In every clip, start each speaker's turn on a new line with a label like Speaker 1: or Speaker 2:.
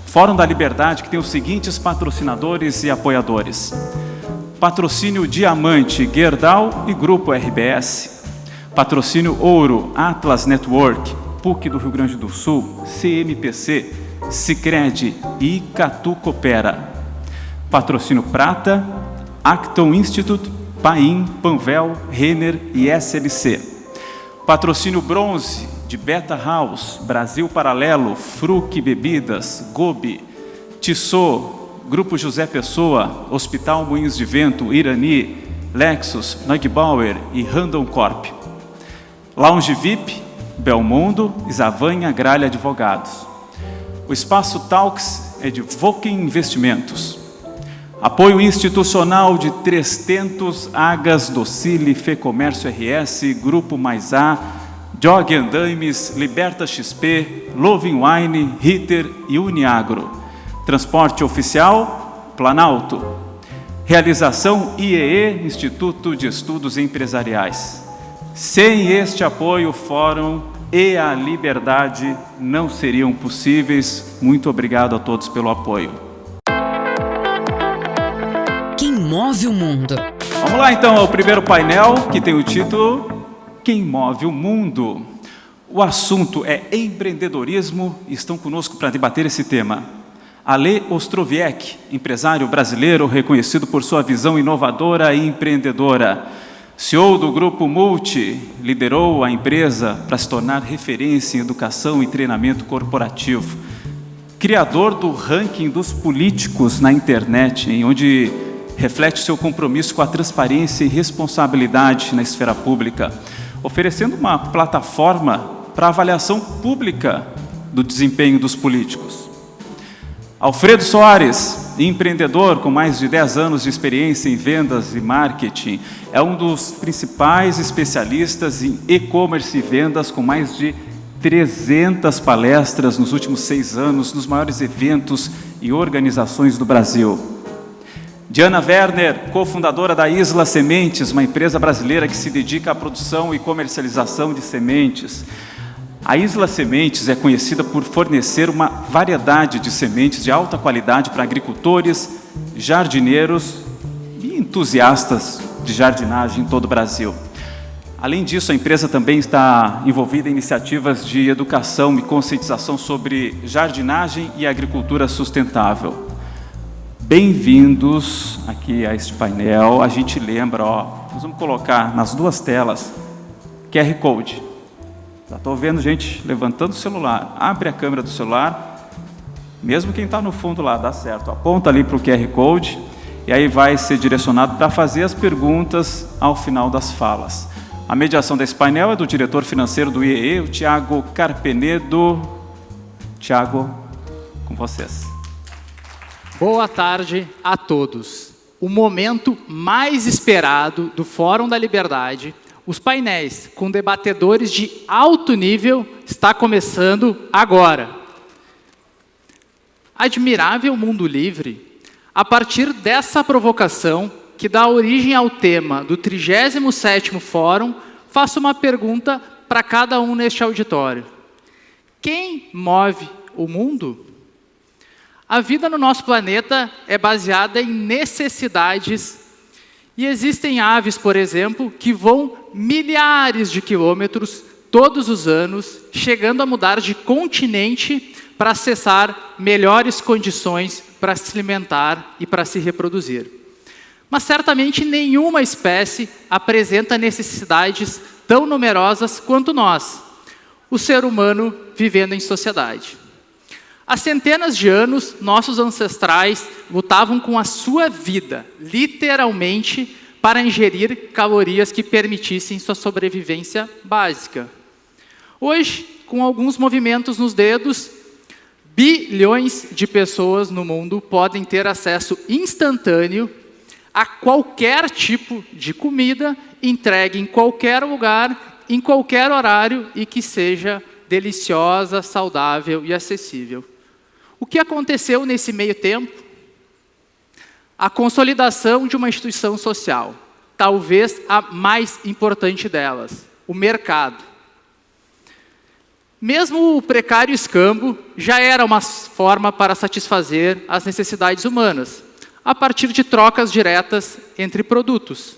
Speaker 1: Fórum da Liberdade, que tem os seguintes patrocinadores e apoiadores. Patrocínio Diamante, Gerdau e Grupo RBS. Patrocínio Ouro, Atlas Network, PUC do Rio Grande do Sul, CMPC, Sicredi e Icatu Coopera. Patrocínio Prata, Acton Institute, Paim, Panvel, Renner e SLC. Patrocínio Bronze, de Beta House, Brasil Paralelo, Fruc Bebidas, Gobi, Tissot, Grupo José Pessoa, Hospital Moinhos de Vento, Irani, Lexus, Neugbauer e Randon Corp. Lounge VIP, Belmondo, Zavanha Gralha Advogados. O Espaço Talks é de Voken Investimentos. Apoio institucional de 300 Agas, Docile, Fecomércio RS, Grupo Mais A, Jog Andames, Liberta XP, Loving Wine, Ritter e Uniagro. Transporte oficial, Planalto. Realização IEE, Instituto de Estudos Empresariais. Sem este apoio, o Fórum e a Liberdade não seriam possíveis. Muito obrigado a todos pelo apoio.
Speaker 2: Quem move o mundo?
Speaker 1: Vamos lá então ao primeiro painel, que tem o título Quem move o mundo. O assunto é empreendedorismo e estão conosco para debater esse tema. Ale Ostrowiec, empresário brasileiro reconhecido por sua visão inovadora e empreendedora. CEO do Grupo Multi, liderou a empresa para se tornar referência em educação e treinamento corporativo. Criador do ranking dos políticos na internet, em onde reflete seu compromisso com a transparência e responsabilidade na esfera pública, oferecendo uma plataforma para avaliação pública do desempenho dos políticos. Alfredo Soares, empreendedor com mais de 10 anos de experiência em vendas e marketing, é um dos principais especialistas em e-commerce e vendas, com mais de 300 palestras nos últimos 6 anos, nos maiores eventos e organizações do Brasil. Diana Werner, cofundadora da Isla Sementes, uma empresa brasileira que se dedica à produção e comercialização de sementes. A Isla Sementes é conhecida por fornecer uma variedade de sementes de alta qualidade para agricultores, jardineiros e entusiastas de jardinagem em todo o Brasil. Além disso, a empresa também está envolvida em iniciativas de educação e conscientização sobre jardinagem e agricultura sustentável. Bem-vindos aqui a este painel. A gente lembra, nós vamos colocar nas duas telas QR Code. Já estou vendo gente levantando o celular. Abre a câmera do celular, mesmo quem está no fundo lá, dá certo. Aponta ali para o QR Code e aí vai ser direcionado para fazer as perguntas ao final das falas. A mediação desse painel é do diretor financeiro do IEE, o Tiago Carpenedo. Tiago, com vocês.
Speaker 3: Boa tarde a todos. O momento mais esperado do Fórum da Liberdade, os painéis com debatedores de alto nível, está começando agora. Admirável Mundo Livre, a partir dessa provocação, que dá origem ao tema do 37º Fórum, faço uma pergunta para cada um neste auditório. Quem move o mundo? A vida no nosso planeta é baseada em necessidades e existem aves, por exemplo, que voam milhares de quilômetros todos os anos, chegando a mudar de continente para acessar melhores condições para se alimentar e para se reproduzir. Mas certamente nenhuma espécie apresenta necessidades tão numerosas quanto nós, o ser humano vivendo em sociedade. Há centenas de anos, nossos ancestrais lutavam com a sua vida, literalmente, para ingerir calorias que permitissem sua sobrevivência básica. Hoje, com alguns movimentos nos dedos, bilhões de pessoas no mundo podem ter acesso instantâneo a qualquer tipo de comida entregue em qualquer lugar, em qualquer horário e que seja deliciosa, saudável e acessível. O que aconteceu nesse meio tempo? A consolidação de uma instituição social, talvez a mais importante delas, o mercado. Mesmo o precário escambo já era uma forma para satisfazer as necessidades humanas, a partir de trocas diretas entre produtos.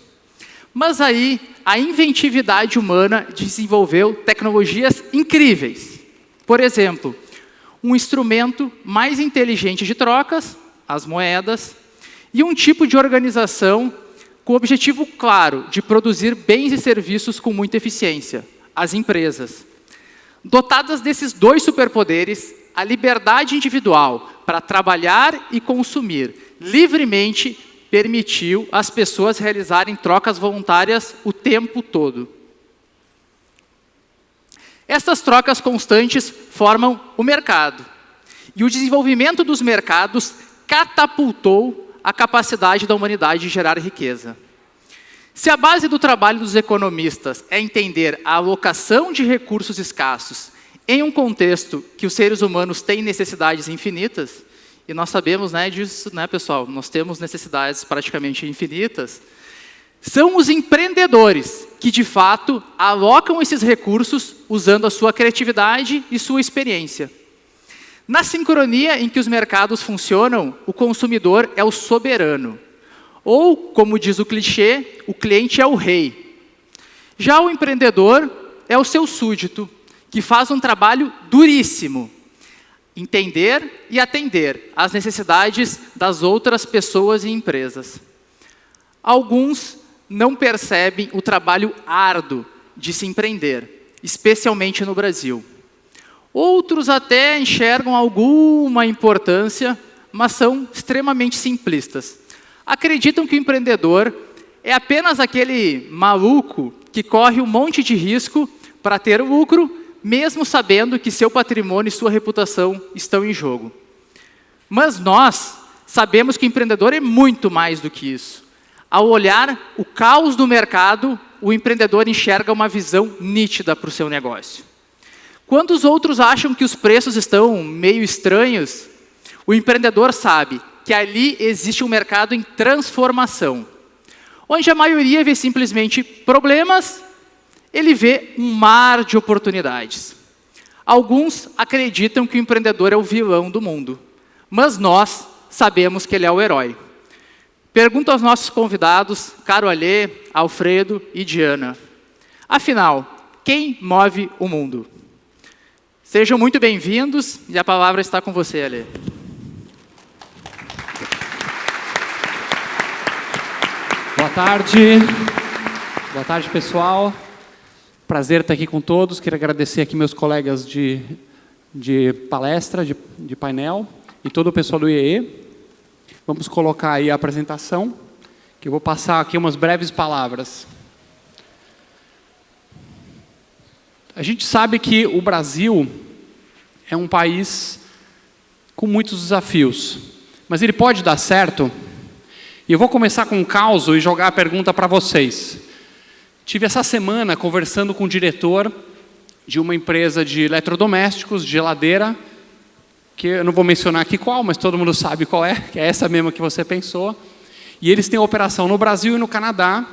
Speaker 3: Mas aí, a inventividade humana desenvolveu tecnologias incríveis. Por exemplo, um instrumento mais inteligente de trocas, as moedas, e um tipo de organização com o objetivo claro de produzir bens e serviços com muita eficiência, as empresas. Dotadas desses dois superpoderes, a liberdade individual para trabalhar e consumir livremente permitiu às pessoas realizarem trocas voluntárias o tempo todo. Essas trocas constantes formam o mercado. E o desenvolvimento dos mercados catapultou a capacidade da humanidade de gerar riqueza. Se a base do trabalho dos economistas é entender a alocação de recursos escassos em um contexto que os seres humanos têm necessidades infinitas, e nós sabemos, né, disso, né, pessoal? Nós temos necessidades praticamente infinitas. São os empreendedores que, de fato, alocam esses recursos usando a sua criatividade e sua experiência. Na sincronia em que os mercados funcionam, o consumidor é o soberano. Ou, como diz o clichê, o cliente é o rei. Já o empreendedor é o seu súdito, que faz um trabalho duríssimo. Entender e atender às necessidades das outras pessoas e empresas. Alguns não percebem o trabalho árduo de se empreender, especialmente no Brasil. Outros até enxergam alguma importância, mas são extremamente simplistas. Acreditam que o empreendedor é apenas aquele maluco que corre um monte de risco para ter lucro, mesmo sabendo que seu patrimônio e sua reputação estão em jogo. Mas nós sabemos que o empreendedor é muito mais do que isso. Ao olhar o caos do mercado, o empreendedor enxerga uma visão nítida para o seu negócio. Quando os outros acham que os preços estão meio estranhos, o empreendedor sabe que ali existe um mercado em transformação, onde a maioria vê simplesmente problemas, ele vê um mar de oportunidades. Alguns acreditam que o empreendedor é o vilão do mundo, mas nós sabemos que ele é o herói. Pergunto aos nossos convidados, caro Alê, Alfredo e Diana. Afinal, quem move o mundo? Sejam muito bem-vindos e a palavra está com você, Alê.
Speaker 4: Boa tarde. Boa tarde, pessoal. Prazer estar aqui com todos. Quero agradecer aqui meus colegas de palestra, de painel, e todo o pessoal do IEE. Vamos colocar aí a apresentação, que eu vou passar aqui umas breves palavras. A gente sabe que o Brasil é um país com muitos desafios, mas ele pode dar certo? E eu vou começar com um caos e jogar a pergunta para vocês. Tive essa semana conversando com o diretor de uma empresa de eletrodomésticos, de geladeira, que eu não vou mencionar aqui qual, mas todo mundo sabe qual é, que é essa mesma que você pensou. E eles têm operação no Brasil e no Canadá,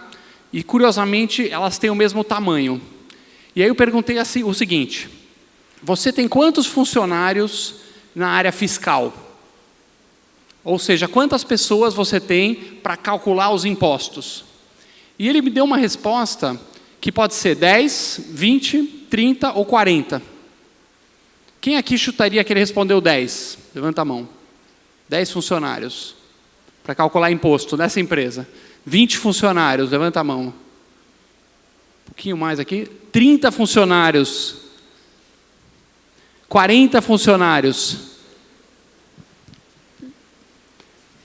Speaker 4: e curiosamente elas têm o mesmo tamanho. E aí eu perguntei assim, o seguinte: você tem quantos funcionários na área fiscal? Ou seja, quantas pessoas você tem para calcular os impostos? E ele me deu uma resposta que pode ser 10, 20, 30 ou 40. Quem aqui chutaria que ele respondeu 10? Levanta a mão. 10 funcionários para calcular imposto nessa empresa. 20 funcionários, levanta a mão. Um pouquinho mais aqui. 30 funcionários. 40 funcionários.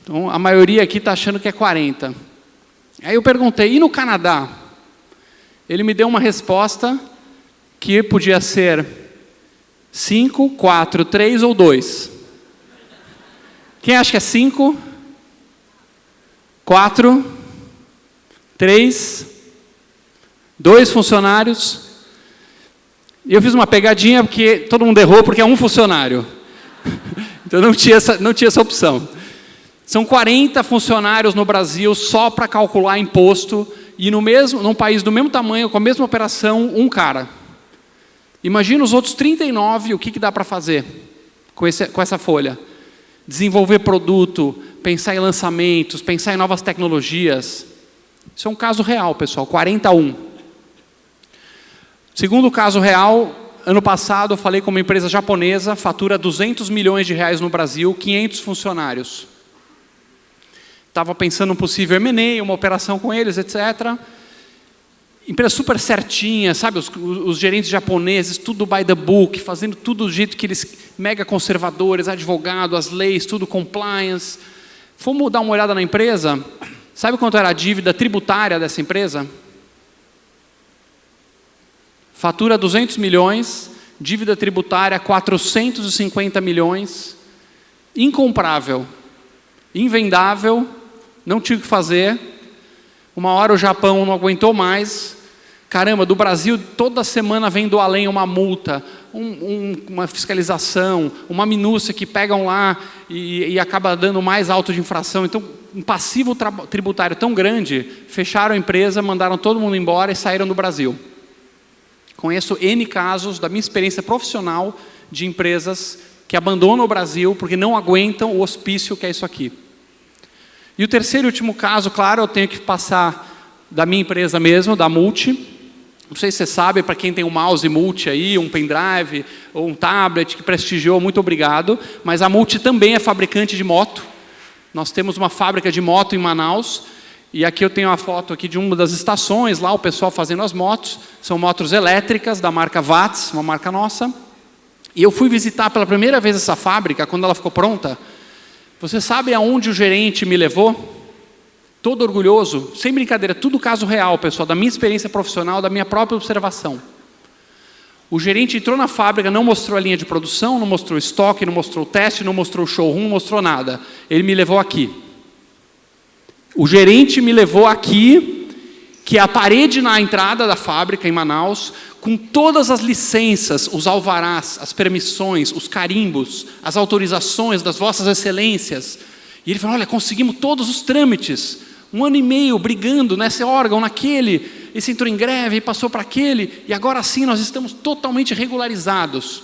Speaker 4: Então, a maioria aqui está achando que é 40. Aí eu perguntei, e no Canadá? Ele me deu uma resposta que podia ser 5, 4, 3 ou 2. Quem acha que é 5? 4, 3, 2 funcionários. E eu fiz uma pegadinha porque todo mundo errou porque é um funcionário. Então não tinha essa opção. São 40 funcionários no Brasil só para calcular imposto, e num país do mesmo tamanho, com a mesma operação, um cara. Imagina os outros 39, o que dá para fazer com essa folha? Desenvolver produto, pensar em lançamentos, pensar em novas tecnologias. Isso é um caso real, pessoal, 41. Segundo caso real, ano passado eu falei com uma empresa japonesa, fatura 200 milhões de reais no Brasil, 500 funcionários. Estava pensando um possível M&A, uma operação com eles, etc. Empresa super certinha, sabe? Os gerentes japoneses, tudo by the book, fazendo tudo do jeito que eles, mega conservadores, advogado, as leis, tudo compliance. Fomos dar uma olhada na empresa, sabe quanto era a dívida tributária dessa empresa? Fatura 200 milhões, dívida tributária 450 milhões, incomprável, invendável, não tinha o que fazer. Uma hora o Japão não aguentou mais. Caramba, do Brasil toda semana vem do além uma multa, uma fiscalização, uma minúcia que pegam lá e acaba dando mais auto de infração. Então, um passivo tributário tão grande, fecharam a empresa, mandaram todo mundo embora e saíram do Brasil. Conheço N casos da minha experiência profissional de empresas que abandonam o Brasil porque não aguentam o hospício que é isso aqui. E o terceiro e último caso, claro, eu tenho que passar da minha empresa mesmo, da Multi. Não sei se você sabe, para quem tem um mouse Multi aí, um pendrive ou um tablet que prestigiou, muito obrigado. Mas a Multi também é fabricante de moto. Nós temos uma fábrica de moto em Manaus. E aqui eu tenho uma foto aqui de uma das estações, lá o pessoal fazendo as motos. São motos elétricas da marca Watts, uma marca nossa. E eu fui visitar pela primeira vez essa fábrica, quando ela ficou pronta. Você sabe aonde o gerente me levou? Todo orgulhoso, sem brincadeira, tudo caso real, pessoal, da minha experiência profissional, da minha própria observação. O gerente entrou na fábrica, não mostrou a linha de produção, não mostrou o estoque, não mostrou o teste, não mostrou o showroom, não mostrou nada. Ele me levou aqui. O gerente me levou aqui, que é a parede na entrada da fábrica em Manaus, com todas as licenças, os alvarás, as permissões, os carimbos, as autorizações das vossas excelências. E ele falou, olha, conseguimos todos os trâmites. 1 ano e meio brigando nesse órgão, naquele, esse entrou em greve, passou para aquele, e agora sim nós estamos totalmente regularizados.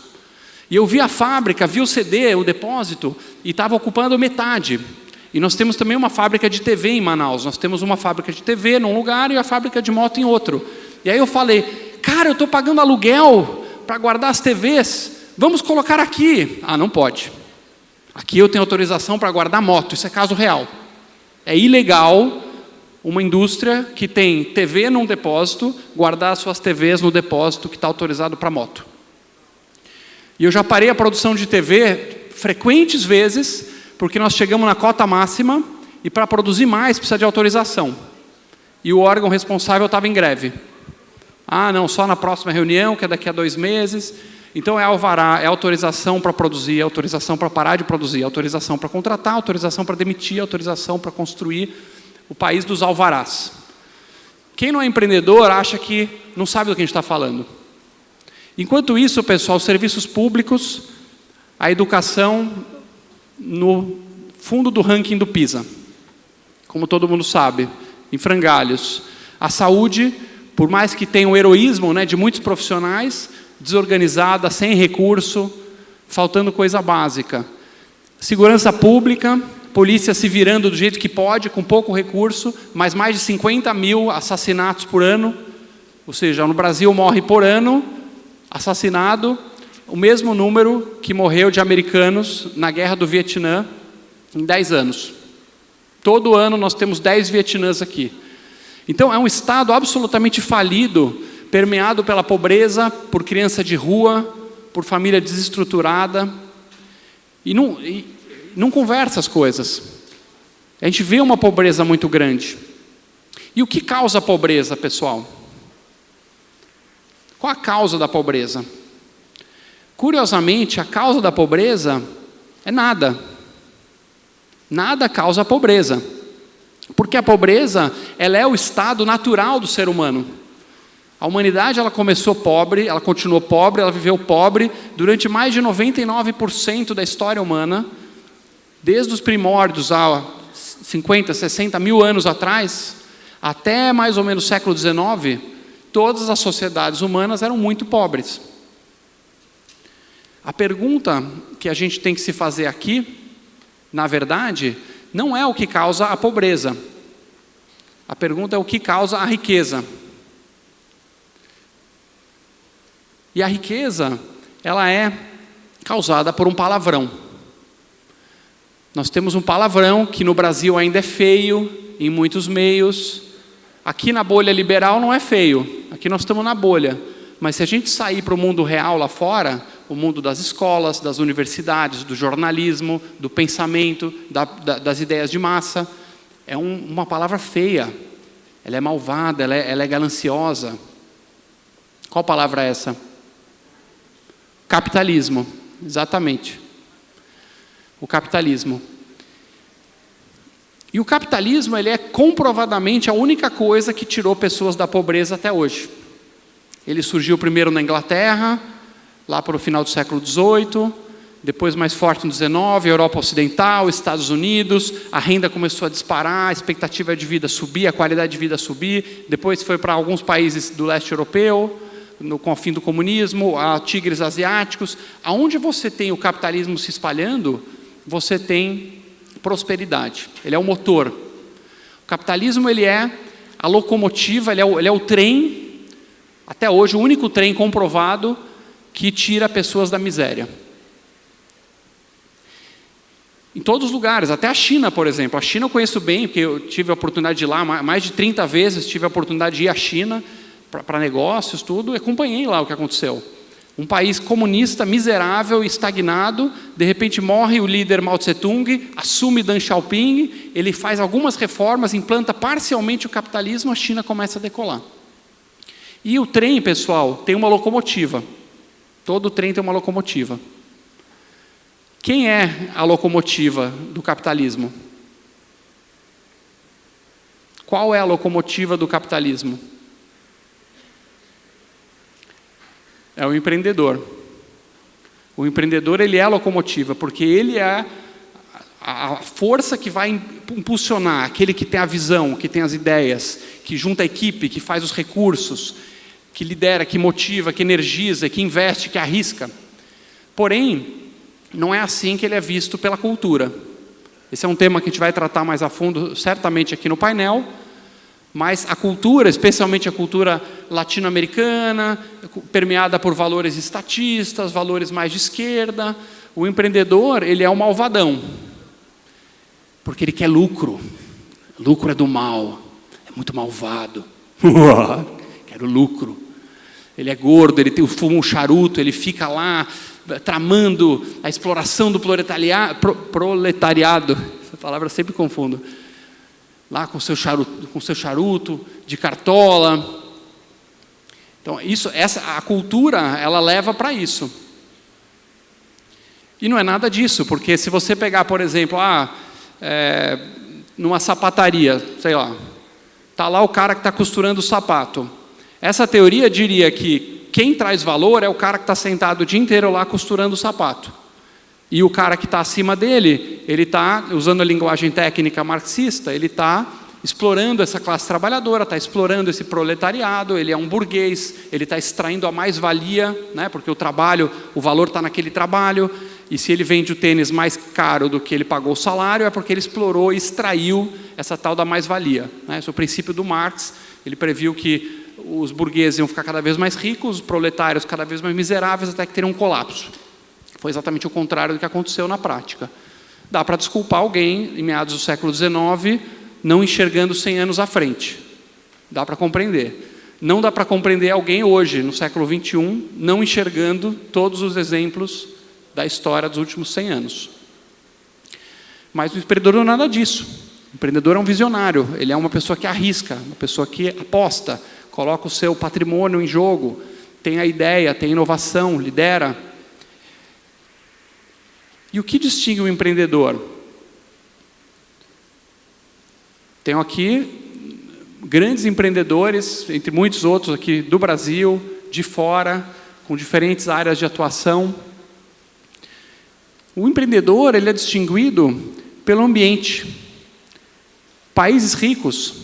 Speaker 4: E eu vi a fábrica, vi o CD, o depósito, e estava ocupando metade. E nós temos também uma fábrica de TV em Manaus. Nós temos uma fábrica de TV num lugar e a fábrica de moto em outro. E aí eu falei, cara, eu estou pagando aluguel para guardar as TVs, vamos colocar aqui. Ah, não pode. Aqui eu tenho autorização para guardar moto, isso é caso real. É ilegal uma indústria que tem TV num depósito, guardar suas TVs no depósito que está autorizado para moto. E eu já parei a produção de TV frequentes vezes, porque nós chegamos na cota máxima e para produzir mais precisa de autorização. E o órgão responsável estava em greve. Ah, não, só na próxima reunião, que é daqui a 2 meses. Então é alvará, é autorização para produzir, autorização para parar de produzir, autorização para contratar, autorização para demitir, autorização para construir, o país dos alvarás. Quem não é empreendedor acha que não sabe do que a gente está falando. Enquanto isso, pessoal, os serviços públicos, a educação no fundo do ranking do PISA, como todo mundo sabe, em frangalhos. A saúde, por mais que tenha o heroísmo, né, de muitos profissionais, desorganizada, sem recurso, faltando coisa básica. Segurança pública, polícia se virando do jeito que pode, com pouco recurso, mas mais de 50 mil assassinatos por ano, ou seja, no Brasil morre por ano, assassinado, o mesmo número que morreu de americanos na guerra do Vietnã em 10 anos. Todo ano nós temos 10 vietnãs aqui. Então é um estado absolutamente falido, permeado pela pobreza, por criança de rua, por família desestruturada, e não conversa as coisas. A gente vê uma pobreza muito grande. E o que causa a pobreza, pessoal? Qual a causa da pobreza? Curiosamente, a causa da pobreza é nada. Nada causa a pobreza. Porque a pobreza, ela é o estado natural do ser humano. A humanidade, ela começou pobre, ela continuou pobre, ela viveu pobre durante mais de 99% da história humana, desde os primórdios há 50, 60 mil anos atrás, até mais ou menos o século XIX, todas as sociedades humanas eram muito pobres. A pergunta que a gente tem que se fazer aqui, na verdade, não é o que causa a pobreza. A pergunta é o que causa a riqueza. E a riqueza, ela é causada por um palavrão. Nós temos um palavrão que no Brasil ainda é feio, em muitos meios. Aqui na bolha liberal não é feio, aqui nós estamos na bolha. Mas se a gente sair para o mundo real lá fora, o mundo das escolas, das universidades, do jornalismo, do pensamento, das ideias de massa, é uma palavra feia. Ela é malvada, ela é gananciosa. Qual palavra é essa? Capitalismo, exatamente. O capitalismo. E o capitalismo, ele é comprovadamente a única coisa que tirou pessoas da pobreza até hoje. Ele surgiu primeiro na Inglaterra, lá para o final do século XVIII, depois mais forte no XIX, Europa Ocidental, Estados Unidos, a renda começou a disparar, a expectativa de vida subir, a qualidade de vida subir, depois foi para alguns países do leste europeu, com o fim do comunismo, a tigres asiáticos. Aonde você tem o capitalismo se espalhando, você tem prosperidade, ele é o motor. O capitalismo, ele é a locomotiva, ele é o trem, até hoje o único trem comprovado que tira pessoas da miséria. Em todos os lugares, até a China, por exemplo. A China eu conheço bem, porque eu tive a oportunidade de ir lá, mais de 30 vezes tive a oportunidade de ir à China, para negócios, tudo, e acompanhei lá o que aconteceu. Um país comunista, miserável, estagnado, de repente morre o líder Mao Tse-tung, assume Deng Xiaoping, ele faz algumas reformas, implanta parcialmente o capitalismo, a China começa a decolar. E o trem, pessoal, tem uma locomotiva. Todo trem tem uma locomotiva. Quem é a locomotiva do capitalismo? Qual é a locomotiva do capitalismo? É o empreendedor. O empreendedor, ele é a locomotiva, porque ele é a força que vai impulsionar, aquele que tem a visão, que tem as ideias, que junta a equipe, que faz os recursos, que lidera, que motiva, que energiza, que investe, que arrisca. Porém, não é assim que ele é visto pela cultura. Esse é um tema que a gente vai tratar mais a fundo, certamente aqui no painel. Mas a cultura, especialmente a cultura latino-americana, permeada por valores estatistas, valores mais de esquerda, o empreendedor, ele é um malvadão. Porque ele quer lucro. Lucro é do mal. É muito malvado. Quero lucro. Ele é gordo, ele fuma um charuto, ele fica lá tramando a exploração do proletariado. Essa palavra eu sempre confundo. Lá com seu charuto de cartola. Então, a cultura, ela leva para isso. E não é nada disso, porque se você pegar, por exemplo, numa sapataria, sei lá, está lá o cara que está costurando o sapato. Essa teoria diria que quem traz valor é o cara que está sentado o dia inteiro lá costurando o sapato. E o cara que está acima dele, ele está, usando a linguagem técnica marxista, ele está explorando essa classe trabalhadora, está explorando esse proletariado, ele é um burguês, ele está extraindo a mais-valia, né, porque o valor está naquele trabalho, e se ele vende o tênis mais caro do que ele pagou o salário, é porque ele explorou e extraiu essa tal da mais-valia. Né? Esse é o princípio do Marx, ele previu que os burgueses iam ficar cada vez mais ricos, os proletários cada vez mais miseráveis, até que teriam um colapso. Foi exatamente o contrário do que aconteceu na prática. Dá para desculpar alguém, em meados do século XIX, não enxergando 100 anos à frente. Dá para compreender. Não dá para compreender alguém hoje, no século XXI, não enxergando todos os exemplos da história dos últimos 100 anos. Mas o empreendedor não é nada disso. O empreendedor é um visionário, ele é uma pessoa que arrisca, uma pessoa que aposta, coloca o seu patrimônio em jogo, tem a ideia, tem inovação, lidera. E o que distingue o empreendedor? Tenho aqui grandes empreendedores, entre muitos outros aqui do Brasil, de fora, com diferentes áreas de atuação. O empreendedor, ele é distinguido pelo ambiente. Países ricos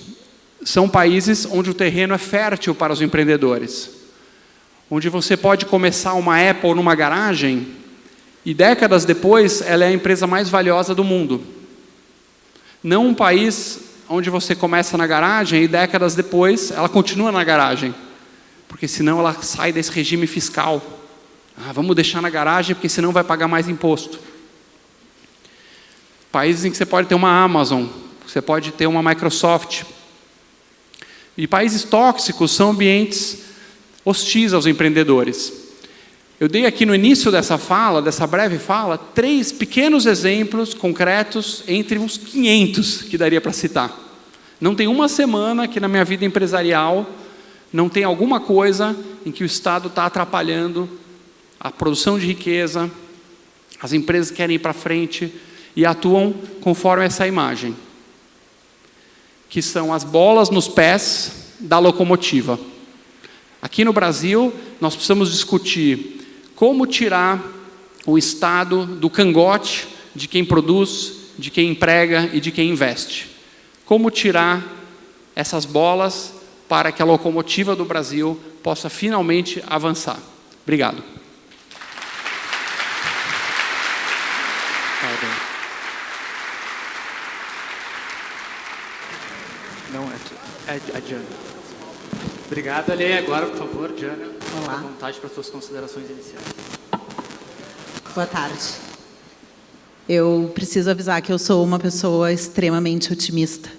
Speaker 4: são países onde o terreno é fértil para os empreendedores. Onde você pode começar uma Apple numa garagem E décadas depois, ela é a empresa mais valiosa do mundo. Não um país onde você começa na garagem e décadas depois ela continua na garagem. Porque senão ela sai desse regime fiscal. Vamos deixar na garagem porque senão vai pagar mais imposto. Países em que você pode ter uma Amazon, você pode ter uma Microsoft. E países tóxicos são ambientes hostis aos empreendedores. Eu dei aqui no início dessa breve fala, 3 pequenos exemplos concretos entre uns 500 que daria para citar. Não tem uma semana que na minha vida empresarial não tem alguma coisa em que o Estado está atrapalhando a produção de riqueza, as empresas querem ir para frente e atuam conforme essa imagem, que são as bolas nos pés da locomotiva. Aqui no Brasil, nós precisamos discutir como tirar o Estado do cangote de quem produz, de quem emprega e de quem investe. Como tirar essas bolas para que a locomotiva do Brasil possa finalmente avançar. Obrigado.
Speaker 3: Não, é a Diana. Obrigado, Ale. Agora, por favor, Diana,
Speaker 5: Olá.
Speaker 3: à vontade para as suas considerações iniciais.
Speaker 5: Boa tarde. Eu preciso avisar que eu sou uma pessoa extremamente otimista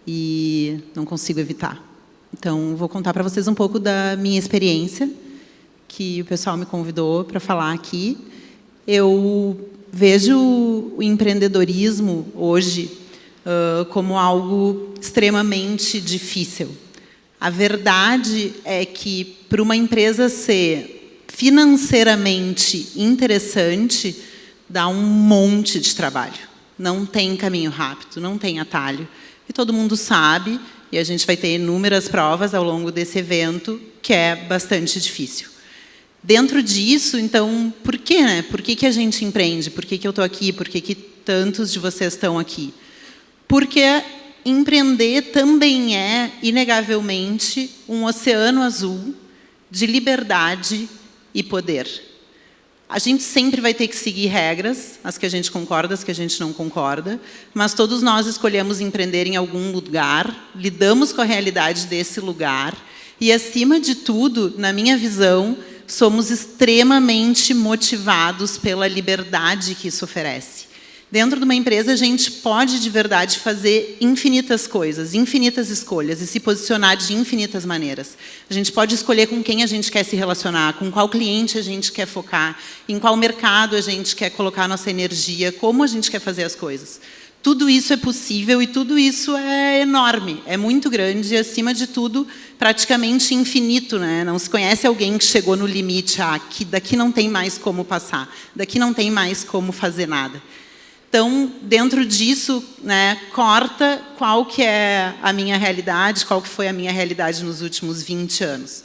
Speaker 5: e não consigo evitar. Então, vou contar para vocês um pouco da minha experiência, que o pessoal me convidou para falar aqui. Eu vejo o empreendedorismo hoje como algo extremamente difícil. A verdade é que, para uma empresa ser financeiramente interessante, dá um monte de trabalho. Não tem caminho rápido, não tem atalho. E todo mundo sabe, e a gente vai ter inúmeras provas ao longo desse evento, que é bastante difícil. Dentro disso, então, por quê, né? Por que a gente empreende? Por que eu estou aqui? Por que tantos de vocês estão aqui? Porque empreender também é, inegavelmente, um oceano azul de liberdade e poder. A gente sempre vai ter que seguir regras, as que a gente concorda, as que a gente não concorda, mas todos nós escolhemos empreender em algum lugar, lidamos com a realidade desse lugar e, acima de tudo, na minha visão, somos extremamente motivados pela liberdade que isso oferece. Dentro de uma empresa, a gente pode, de verdade, fazer infinitas coisas, infinitas escolhas e se posicionar de infinitas maneiras. A gente pode escolher com quem a gente quer se relacionar, com qual cliente a gente quer focar, em qual mercado a gente quer colocar a nossa energia, como a gente quer fazer as coisas. Tudo isso é possível e tudo isso é enorme, é muito grande e, acima de tudo, praticamente infinito, né? Não se conhece alguém que chegou no limite, que daqui não tem mais como passar, daqui não tem mais como fazer nada. Então, dentro disso, né, corta qual que é a minha realidade, qual que foi a minha realidade nos últimos 20 anos.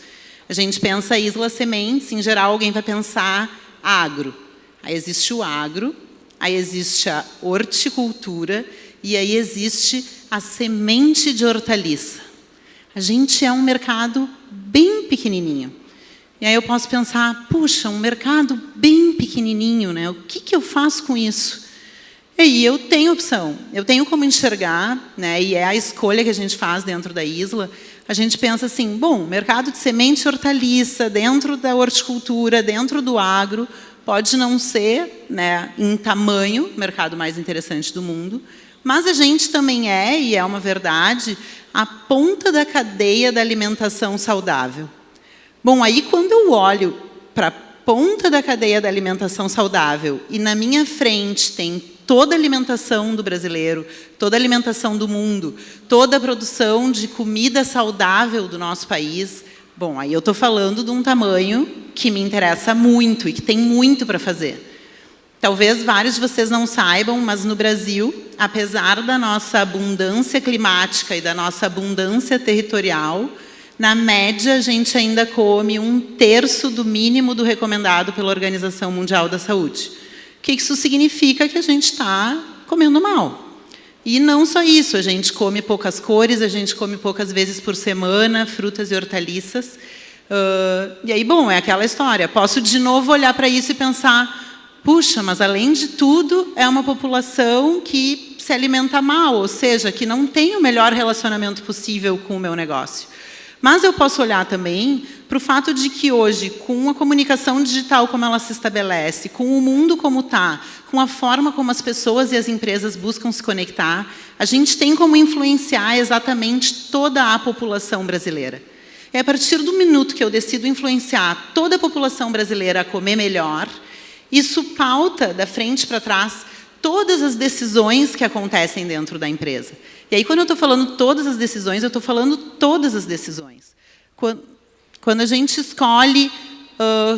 Speaker 5: A gente pensa Isla Sementes, em geral alguém vai pensar agro. Aí existe o agro, aí existe a horticultura e aí existe a semente de hortaliça. A gente é um mercado bem pequenininho. E aí eu posso pensar, puxa, um mercado bem pequenininho, né? O que eu faço com isso? E aí eu tenho opção, eu tenho como enxergar, né, e é a escolha que a gente faz dentro da Isla. A gente pensa assim, bom, mercado de semente e hortaliça, dentro da horticultura, dentro do agro, pode não ser, né, em tamanho, o mercado mais interessante do mundo, mas a gente também é, e é uma verdade, a ponta da cadeia da alimentação saudável. Bom, aí quando eu olho para a ponta da cadeia da alimentação saudável e na minha frente tem toda a alimentação do brasileiro, toda a alimentação do mundo, toda a produção de comida saudável do nosso país, bom, aí eu estou falando de um tamanho que me interessa muito e que tem muito para fazer. Talvez vários de vocês não saibam, mas no Brasil, apesar da nossa abundância climática e da nossa abundância territorial, na média, a gente ainda come 1/3 do mínimo do recomendado pela Organização Mundial da Saúde. O que isso significa? Que a gente está comendo mal. E não só isso, a gente come poucas cores, a gente come poucas vezes por semana, frutas e hortaliças. E aí, bom, é aquela história. Posso de novo olhar para isso e pensar, puxa, mas além de tudo, é uma população que se alimenta mal, ou seja, que não tem o melhor relacionamento possível com o meu negócio. Mas eu posso olhar também para o fato de que hoje, com a comunicação digital como ela se estabelece, com o mundo como está, com a forma como as pessoas e as empresas buscam se conectar, a gente tem como influenciar exatamente toda a população brasileira. É a partir do minuto que eu decido influenciar toda a população brasileira a comer melhor, isso pauta da frente para trás todas as decisões que acontecem dentro da empresa. E aí, quando eu estou falando todas as decisões, eu estou falando todas as decisões. Quando a gente escolhe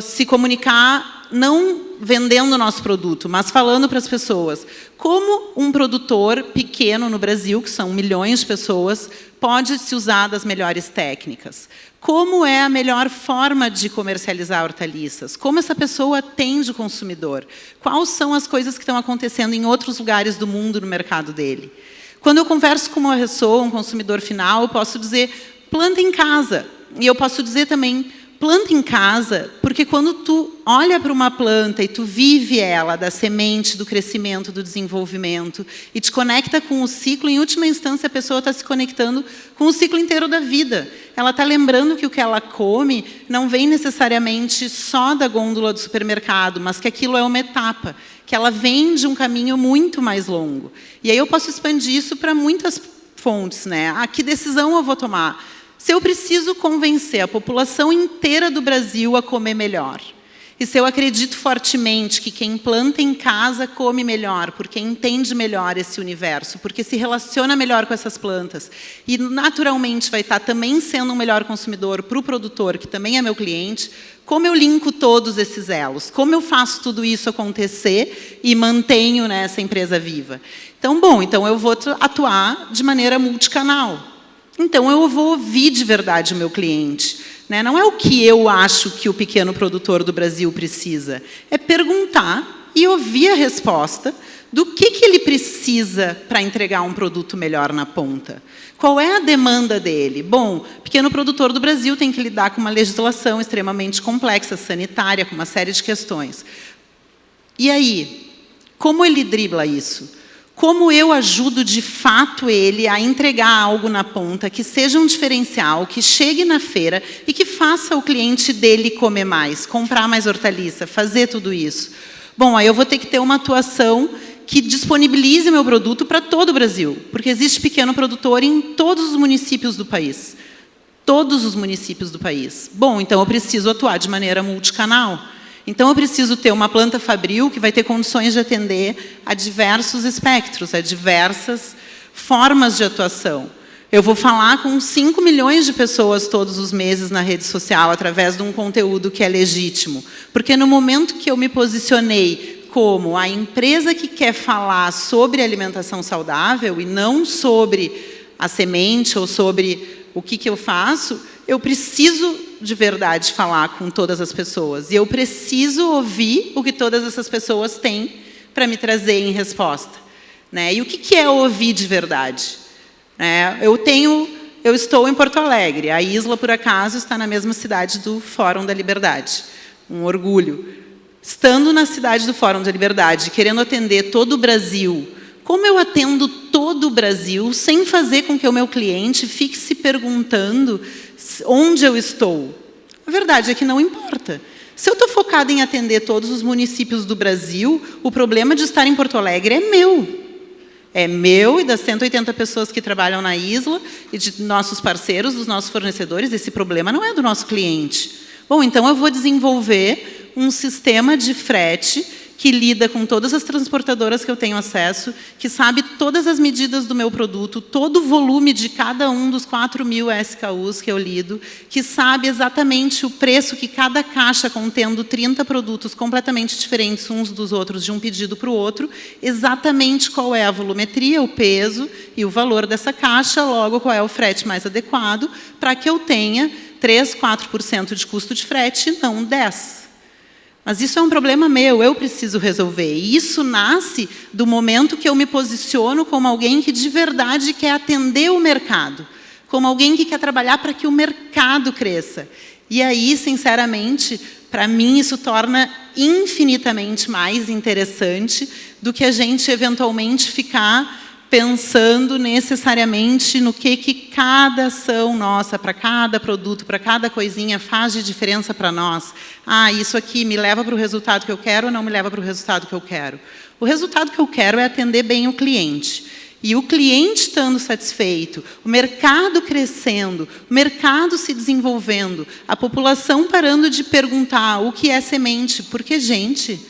Speaker 5: se comunicar, não vendendo o nosso produto, mas falando para as pessoas, como um produtor pequeno no Brasil, que são milhões de pessoas, pode se usar das melhores técnicas? Como é a melhor forma de comercializar hortaliças? Como essa pessoa atende o consumidor? Quais são as coisas que estão acontecendo em outros lugares do mundo no mercado dele? Quando eu converso com uma pessoa, um consumidor final, eu posso dizer, planta em casa. E eu posso dizer também, planta em casa, porque quando tu olha para uma planta e tu vive ela, da semente, do crescimento, do desenvolvimento, e te conecta com o ciclo, em última instância a pessoa está se conectando com o ciclo inteiro da vida. Ela está lembrando que o que ela come não vem necessariamente só da gôndola do supermercado, mas que aquilo é uma etapa, que ela vem de um caminho muito mais longo. E aí eu posso expandir isso para muitas fontes, né? Ah, que decisão eu vou tomar? Se eu preciso convencer a população inteira do Brasil a comer melhor, e se eu acredito fortemente que quem planta em casa come melhor, porque entende melhor esse universo, porque se relaciona melhor com essas plantas, e naturalmente vai estar também sendo um melhor consumidor para o produtor, que também é meu cliente, como eu linko todos esses elos? Como eu faço tudo isso acontecer e mantenho, né, essa empresa viva? Então eu vou atuar de maneira multicanal. Então, eu vou ouvir de verdade o meu cliente. Né? Não é o que eu acho que o pequeno produtor do Brasil precisa. É perguntar e ouvir a resposta do que ele precisa para entregar um produto melhor na ponta. Qual é a demanda dele? Bom, o pequeno produtor do Brasil tem que lidar com uma legislação extremamente complexa, sanitária, com uma série de questões. E aí, como ele dribla isso? Como eu ajudo, de fato, ele a entregar algo na ponta que seja um diferencial, que chegue na feira e que faça o cliente dele comer mais, comprar mais hortaliça, fazer tudo isso? Bom, aí eu vou ter que ter uma atuação que disponibilize meu produto para todo o Brasil, porque existe pequeno produtor em todos os municípios do país. Todos os municípios do país. Bom, então eu preciso atuar de maneira multicanal. Então, eu preciso ter uma planta fabril que vai ter condições de atender a diversos espectros, a diversas formas de atuação. Eu vou falar com 5 milhões de pessoas todos os meses na rede social, através de um conteúdo que é legítimo. Porque no momento que eu me posicionei como a empresa que quer falar sobre alimentação saudável e não sobre a semente ou sobre o que eu faço, eu preciso de verdade falar com todas as pessoas. E eu preciso ouvir o que todas essas pessoas têm para me trazer em resposta. Né? E o que é ouvir de verdade? Eu estou em Porto Alegre. A Isla, por acaso, está na mesma cidade do Fórum da Liberdade. Um orgulho. Estando na cidade do Fórum da Liberdade, querendo atender todo o Brasil, como eu atendo todo o Brasil sem fazer com que o meu cliente fique se perguntando onde eu estou? A verdade é que não importa. Se eu estou focada em atender todos os municípios do Brasil, o problema de estar em Porto Alegre é meu. É meu e das 180 pessoas que trabalham na Isla e de nossos parceiros, dos nossos fornecedores. Esse problema não é do nosso cliente. Bom, então eu vou desenvolver um sistema de frete que lida com todas as transportadoras que eu tenho acesso, que sabe todas as medidas do meu produto, todo o volume de cada um dos 4.000 SKUs que eu lido, que sabe exatamente o preço que cada caixa, contendo 30 produtos completamente diferentes uns dos outros, de um pedido para o outro, exatamente qual é a volumetria, o peso e o valor dessa caixa, logo qual é o frete mais adequado, para que eu tenha 3, 4% de custo de frete e não 10%. Mas isso é um problema meu, eu preciso resolver. E isso nasce do momento que eu me posiciono como alguém que de verdade quer atender o mercado, como alguém que quer trabalhar para que o mercado cresça. E aí, sinceramente, para mim isso torna infinitamente mais interessante do que a gente eventualmente ficar pensando necessariamente no que cada ação nossa, para cada produto, para cada coisinha faz de diferença para nós. Ah, isso aqui me leva para o resultado que eu quero ou não me leva para o resultado que eu quero? O resultado que eu quero é atender bem o cliente. E o cliente estando satisfeito, o mercado crescendo, o mercado se desenvolvendo, a população parando de perguntar o que é semente. Porque, gente,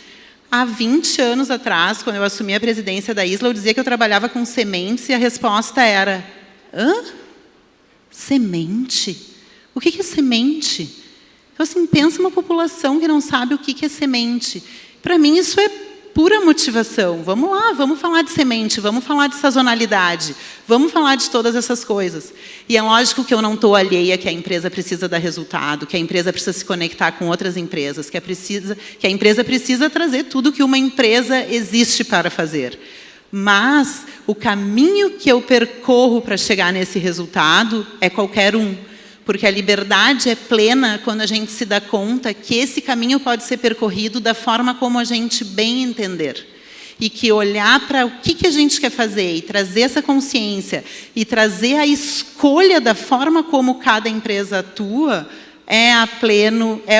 Speaker 5: há 20 anos atrás, quando eu assumi a presidência da Isla, eu dizia que eu trabalhava com sementes e a resposta era: hã? Semente? O que é semente? Então, assim, pensa uma população que não sabe o que é semente. Para mim, isso é pura motivação. Vamos lá, vamos falar de semente, vamos falar de sazonalidade, vamos falar de todas essas coisas. E é lógico que eu não estou alheia que a empresa precisa dar resultado, que a empresa precisa se conectar com outras empresas, que a empresa precisa trazer tudo que uma empresa existe para fazer. Mas o caminho que eu percorro para chegar nesse resultado é qualquer um. Porque a liberdade é plena quando a gente se dá conta que esse caminho pode ser percorrido da forma como a gente bem entender. E que olhar para o que a gente quer fazer e trazer essa consciência e trazer a escolha da forma como cada empresa atua é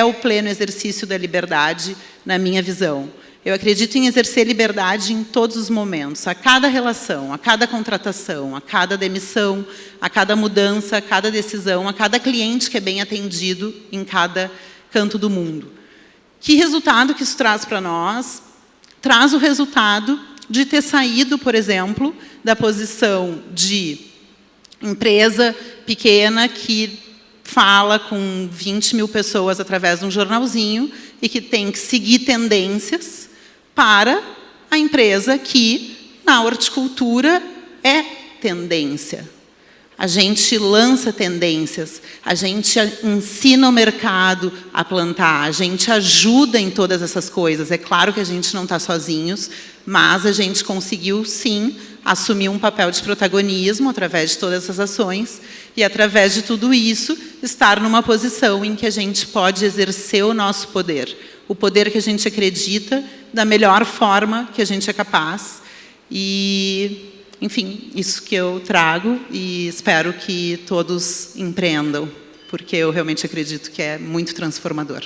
Speaker 5: o pleno exercício da liberdade, na minha visão. Eu acredito em exercer liberdade em todos os momentos, a cada relação, a cada contratação, a cada demissão, a cada mudança, a cada decisão, a cada cliente que é bem atendido em cada canto do mundo. Que resultado que isso traz para nós? Traz o resultado de ter saído, por exemplo, da posição de empresa pequena que fala com 20 mil pessoas através de um jornalzinho e que tem que seguir tendências, para a empresa que, na horticultura, é tendência. A gente lança tendências, a gente ensina o mercado a plantar, a gente ajuda em todas essas coisas. É claro que a gente não está sozinhos, mas a gente conseguiu, sim, assumir um papel de protagonismo através de todas essas ações e, através de tudo isso, estar numa posição em que a gente pode exercer o nosso poder. O poder que a gente acredita, da melhor forma que a gente é capaz. E, enfim, isso que eu trago e espero que todos empreendam, porque eu realmente acredito que é muito transformador.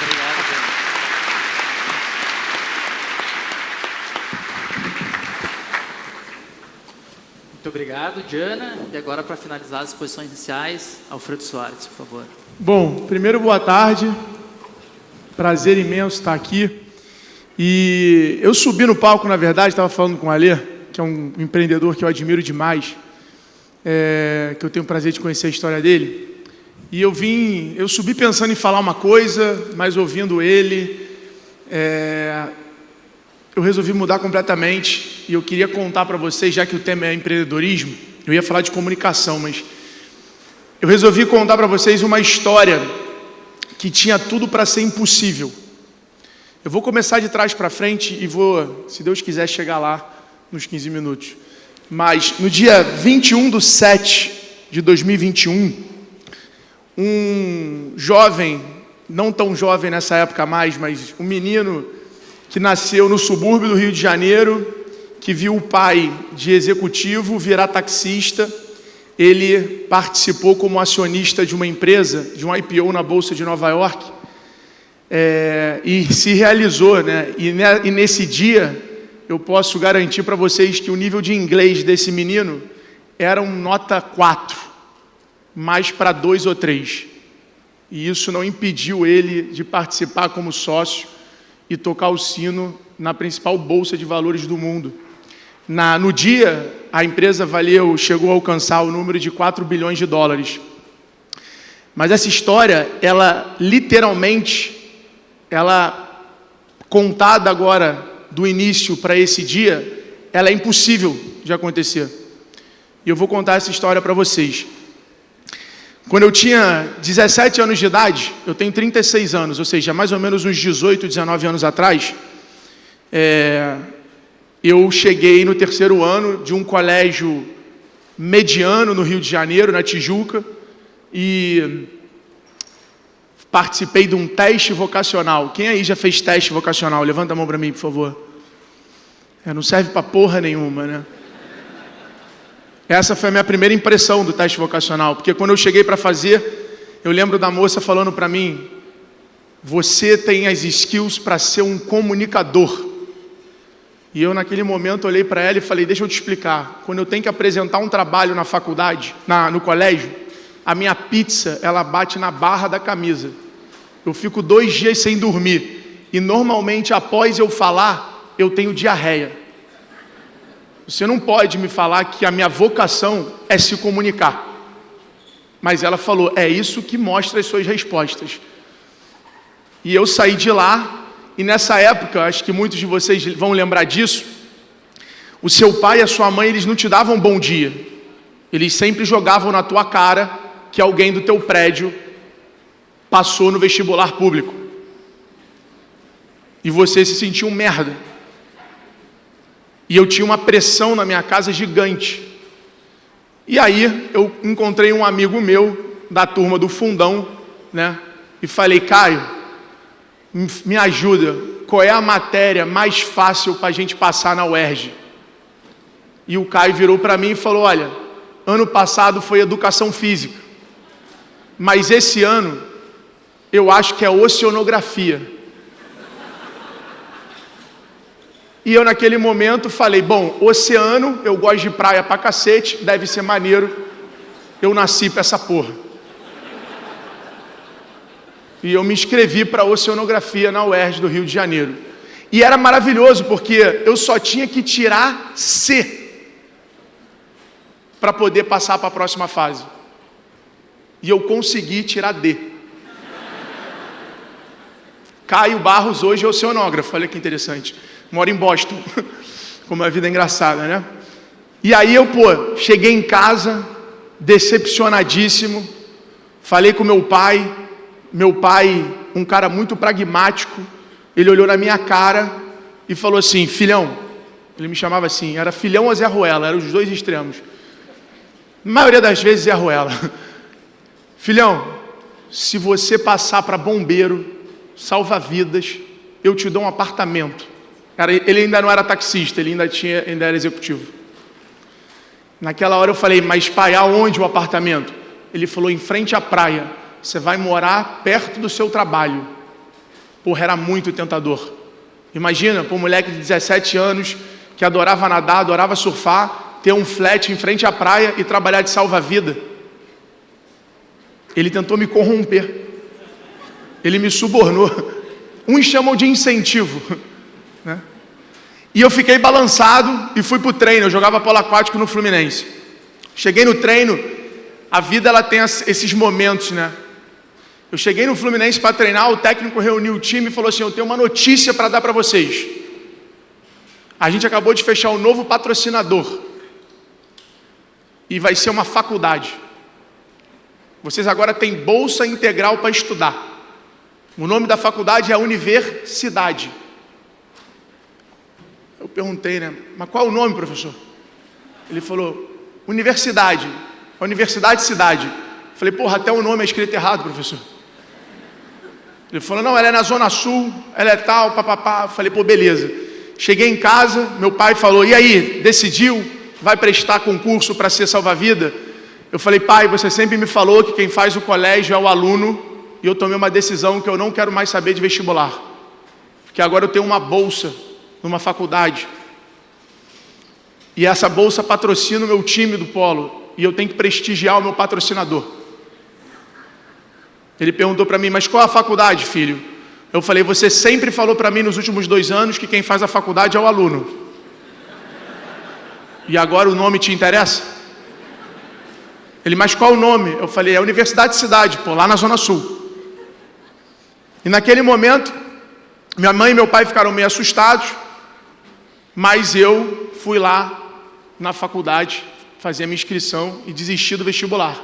Speaker 3: Obrigado, Jana. Muito obrigado, Jana. E agora, para finalizar as exposições iniciais, Alfredo Soares, por favor.
Speaker 6: Bom, primeiro, boa tarde. Prazer imenso estar aqui. E eu subi no palco, na verdade, estava falando com o Alê, que é um empreendedor que eu admiro demais, que eu tenho o prazer de conhecer a história dele. E eu subi pensando em falar uma coisa, mas ouvindo ele, eu resolvi mudar completamente. E eu queria contar para vocês, já que o tema é empreendedorismo, eu ia falar de comunicação, mas eu resolvi contar para vocês uma história que tinha tudo para ser impossível. Eu vou começar de trás para frente e vou, se Deus quiser, chegar lá nos 15 minutos. Mas no dia 21/7/2021, um jovem, não tão jovem nessa época mais, mas um menino que nasceu no subúrbio do Rio de Janeiro, que viu o pai de executivo virar taxista. Ele participou como acionista de uma empresa, de um IPO na Bolsa de Nova York, e se realizou, né? E nesse dia, eu posso garantir para vocês que o nível de inglês desse menino era um nota 4, mais para 2 ou 3. E isso não impediu ele de participar como sócio e tocar o sino na principal bolsa de valores do mundo. No dia, a empresa chegou a alcançar o número de 4 bilhões de dólares. Mas essa história, ela literalmente, contada agora do início para esse dia, ela é impossível de acontecer. E eu vou contar essa história para vocês. Quando eu tinha 17 anos de idade, eu tenho 36 anos, ou seja, mais ou menos uns 18, 19 anos atrás, eu cheguei no 3º ano de um colégio mediano no Rio de Janeiro, na Tijuca, e participei de um teste vocacional. Quem aí já fez teste vocacional? Levanta a mão para mim, por favor. Não serve para porra nenhuma, né? Essa foi a minha primeira impressão do teste vocacional, porque quando eu cheguei para fazer, eu lembro da moça falando para mim: você tem as skills para ser um comunicador. E eu naquele momento olhei para ela e falei: deixa eu te explicar, quando eu tenho que apresentar um trabalho na faculdade, no colégio, a minha pizza, ela bate na barra da camisa. Eu fico 2 dias sem dormir, e normalmente após eu falar, eu tenho diarreia. Você não pode me falar que a minha vocação é se comunicar. Mas ela falou: é isso que mostra as suas respostas. E eu saí de lá, e nessa época, acho que muitos de vocês vão lembrar disso, o seu pai e a sua mãe, eles não te davam bom dia. Eles sempre jogavam na tua cara que alguém do teu prédio passou no vestibular público. E você se sentiu um merda. E eu tinha uma pressão na minha casa gigante. E aí eu encontrei um amigo meu da turma do fundão, né? E falei: Caio, me ajuda, qual é a matéria mais fácil para a gente passar na UERJ? E o Caio virou para mim e falou: olha, ano passado foi educação física, mas esse ano eu acho que é oceanografia. E eu naquele momento falei: bom, oceano, eu gosto de praia pra cacete, deve ser maneiro, eu nasci pra essa porra. E eu me inscrevi para oceanografia na UERJ do Rio de Janeiro. E era maravilhoso, porque eu só tinha que tirar C para poder passar para a próxima fase. E eu consegui tirar D. Caio Barros hoje é oceanógrafo, olha que interessante. Moro em Boston. Como a vida é engraçada, né? E aí eu, cheguei em casa, decepcionadíssimo. Falei com meu pai, um cara muito pragmático, ele olhou na minha cara e falou assim: filhão, ele me chamava assim, era filhão ou Zé Ruela, eram os dois extremos. Na maioria das vezes Zé Ruela. Filhão, se você passar para bombeiro, salva-vidas, eu te dou um apartamento. Ele ainda não era taxista, ele ainda era executivo. Naquela hora eu falei: mas pai, aonde o apartamento? Ele falou: em frente à praia. Você vai morar perto do seu trabalho. Porra, era muito tentador. Imagina, para um moleque de 17 anos, que adorava nadar, adorava surfar, ter um flat em frente à praia e trabalhar de salva-vida. Ele tentou me corromper. Ele me subornou. Uns chamam de incentivo, né? E eu fiquei balançado e fui para o treino. Eu jogava polo aquático no Fluminense. Cheguei no treino, a vida ela tem esses momentos, né? Eu cheguei no Fluminense para treinar, o técnico reuniu o time e falou assim: eu tenho uma notícia para dar para vocês. A gente acabou de fechar um novo patrocinador. E vai ser uma faculdade. Vocês agora têm bolsa integral para estudar. O nome da faculdade é Universidade. Eu perguntei, né? Mas qual é o nome, professor? Ele falou: Universidade. Universidade Cidade. Eu falei: porra, até o nome é escrito errado, professor. Ele falou: não, ela é na Zona Sul, ela é tal, papapá. Eu falei: pô, beleza. Cheguei em casa, meu pai falou: e aí, decidiu? Vai prestar concurso para ser salva-vida? Eu falei: pai, você sempre me falou que quem faz o colégio é o aluno, e eu tomei uma decisão que eu não quero mais saber de vestibular, porque agora eu tenho uma bolsa numa faculdade, e essa bolsa patrocina o meu time do polo, e eu tenho que prestigiar o meu patrocinador. Ele perguntou para mim: mas qual a faculdade, filho? Eu falei: você sempre falou para mim nos últimos 2 anos que quem faz a faculdade é o aluno. E agora o nome te interessa? Ele: mas qual o nome? Eu falei: é Universidade Cidade, lá na Zona Sul. E naquele momento, minha mãe e meu pai ficaram meio assustados, mas eu fui lá na faculdade fazer a minha inscrição e desisti do vestibular.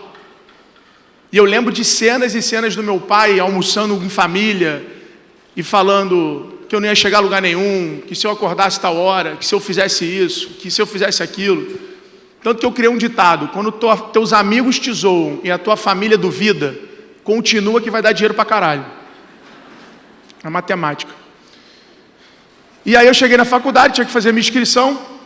Speaker 6: E eu lembro de cenas e cenas do meu pai almoçando em família e falando que eu não ia chegar a lugar nenhum, que se eu acordasse tal hora, que se eu fizesse isso, que se eu fizesse aquilo. Tanto que eu criei um ditado: quando teus amigos te zoam e a tua família duvida, continua que vai dar dinheiro pra caralho. É matemática. E aí eu cheguei na faculdade, tinha que fazer minha inscrição.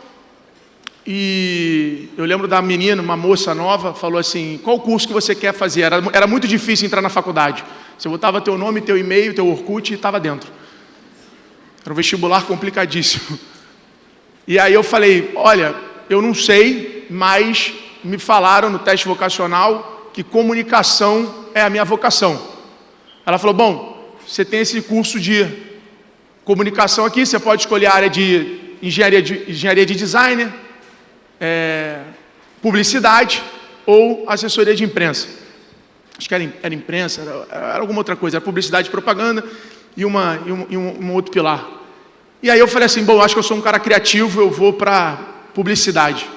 Speaker 6: E eu lembro da menina, uma moça nova, falou assim: qual curso que você quer fazer? Era muito difícil entrar na faculdade. Você botava teu nome, teu e-mail, teu Orkut e estava dentro. Era um vestibular complicadíssimo. E aí eu falei: olha, eu não sei, mas me falaram no teste vocacional que comunicação é a minha vocação. Ela falou: bom, você tem esse curso de comunicação aqui, você pode escolher a área de engenharia de designer, publicidade ou assessoria de imprensa. Acho que era imprensa, era alguma outra coisa, era publicidade e propaganda e um outro pilar. E aí eu falei assim: bom, acho que eu sou um cara criativo, eu vou para publicidade.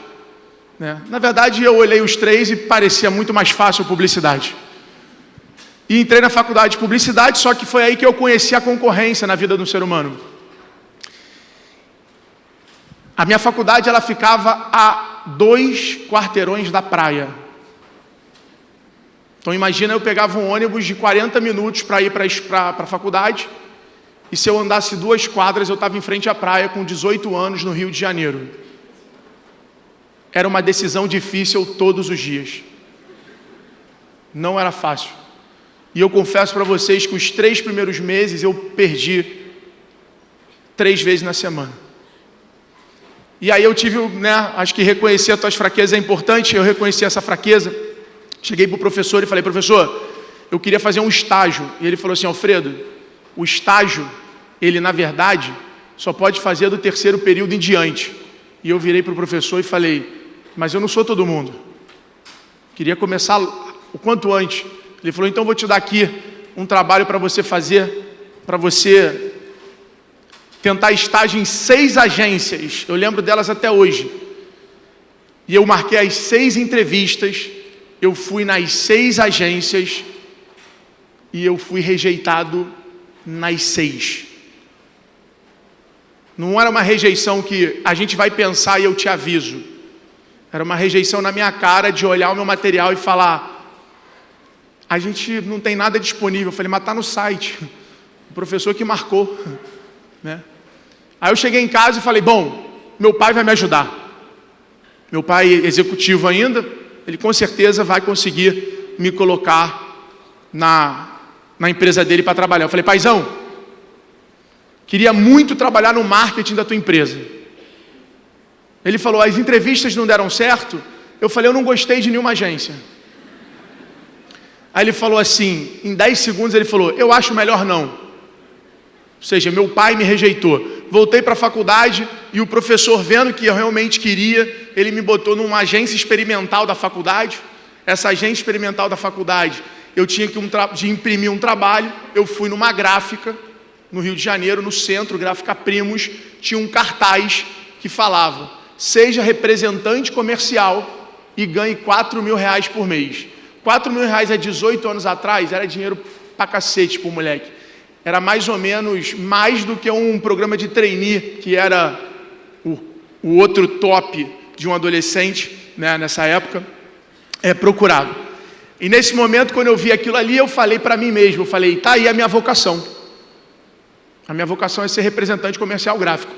Speaker 6: Na verdade, eu olhei os três e parecia muito mais fácil a publicidade. E entrei na faculdade de publicidade, só que foi aí que eu conheci a concorrência na vida do ser humano. A minha faculdade, ela ficava a 2 quarteirões da praia. Então imagina, eu pegava um ônibus de 40 minutos para ir para a faculdade, e se eu andasse 2 quadras, eu estava em frente à praia com 18 anos no Rio de Janeiro. Era uma decisão difícil todos os dias. Não era fácil. E eu confesso para vocês que os 3 primeiros meses eu perdi 3 vezes na semana. E aí eu tive, acho que reconhecer as tuas fraquezas é importante. Eu reconheci essa fraqueza. Cheguei para o professor e falei: professor, eu queria fazer um estágio. E ele falou assim: Alfredo, o estágio, ele na verdade, só pode fazer do 3º período em diante. E eu virei para o professor e falei: mas eu não sou todo mundo. Queria começar o quanto antes. Ele falou: então vou te dar aqui um trabalho para você fazer, para você tentar estágio em 6 agências. Eu lembro delas até hoje. E eu marquei as 6 entrevistas, eu fui nas 6 agências e eu fui rejeitado nas 6. Não era uma rejeição que a gente vai pensar e eu te aviso. Era uma rejeição na minha cara de olhar o meu material e falar: a gente não tem nada disponível. Eu falei: mas está no site. O professor que marcou. Aí eu cheguei em casa e falei: bom, meu pai vai me ajudar. Meu pai é executivo ainda, ele com certeza vai conseguir me colocar na empresa dele para trabalhar. Eu falei: paizão, queria muito trabalhar no marketing da tua empresa. Ele falou: as entrevistas não deram certo? Eu falei: eu não gostei de nenhuma agência. Aí ele falou assim, em 10 segundos ele falou: eu acho melhor não. Ou seja, meu pai me rejeitou. Voltei para a faculdade e o professor, vendo que eu realmente queria, ele me botou numa agência experimental da faculdade. Essa agência experimental da faculdade, eu tinha que imprimir um trabalho. Eu fui numa gráfica, no Rio de Janeiro, no centro, Gráfica Primos, tinha um cartaz que falava: seja representante comercial e ganhe R$4.000 por mês. R$4.000 há 18 anos atrás era dinheiro pra cacete pro moleque. Era mais ou menos mais do que um programa de trainee, que era o outro top de um adolescente, nessa época, procurava. E nesse momento, quando eu vi aquilo ali, eu falei para mim mesmo, eu falei: tá aí a minha vocação. A minha vocação é ser representante comercial gráfico.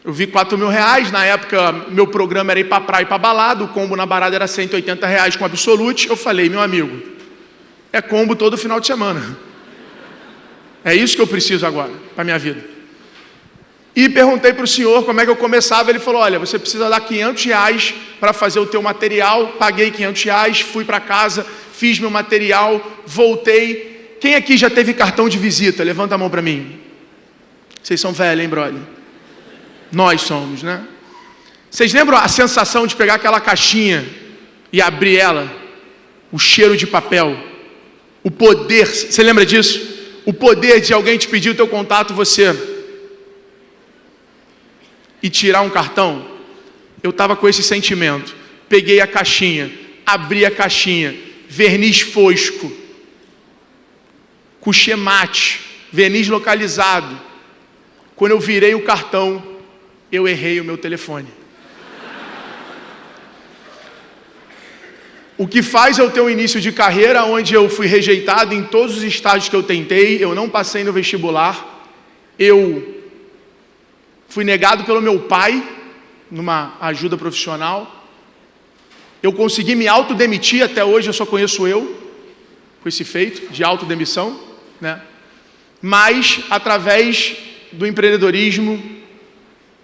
Speaker 6: Eu vi R$4.000, na época meu programa era ir para praia e para balada, o combo na balada era R$180 com Absolute. Eu falei: meu amigo, é combo todo final de semana. É isso que eu preciso agora, para a minha vida. E perguntei para o senhor como é que eu começava. Ele falou: olha, você precisa dar R$500 para fazer o teu material. Paguei R$500, fui para casa, fiz meu material, voltei. Quem aqui já teve cartão de visita? Levanta a mão para mim. Vocês são velhos, hein, brother? Nós somos, né? Vocês lembram a sensação de pegar aquela caixinha e abrir ela? O cheiro de papel. O poder, você lembra disso? O poder de alguém te pedir o teu contato, você e tirar um cartão. Eu estava com esse sentimento. Peguei a caixinha, abri a caixinha, verniz fosco, couchê mate, verniz localizado. Quando eu virei o cartão, eu errei o meu telefone. O que faz eu ter um início de carreira onde eu fui rejeitado em todos os estágios que eu tentei, eu não passei no vestibular, eu fui negado pelo meu pai numa ajuda profissional, eu consegui me autodemitir, até hoje eu só conheço eu, com esse feito de autodemissão, né? Mas através do empreendedorismo,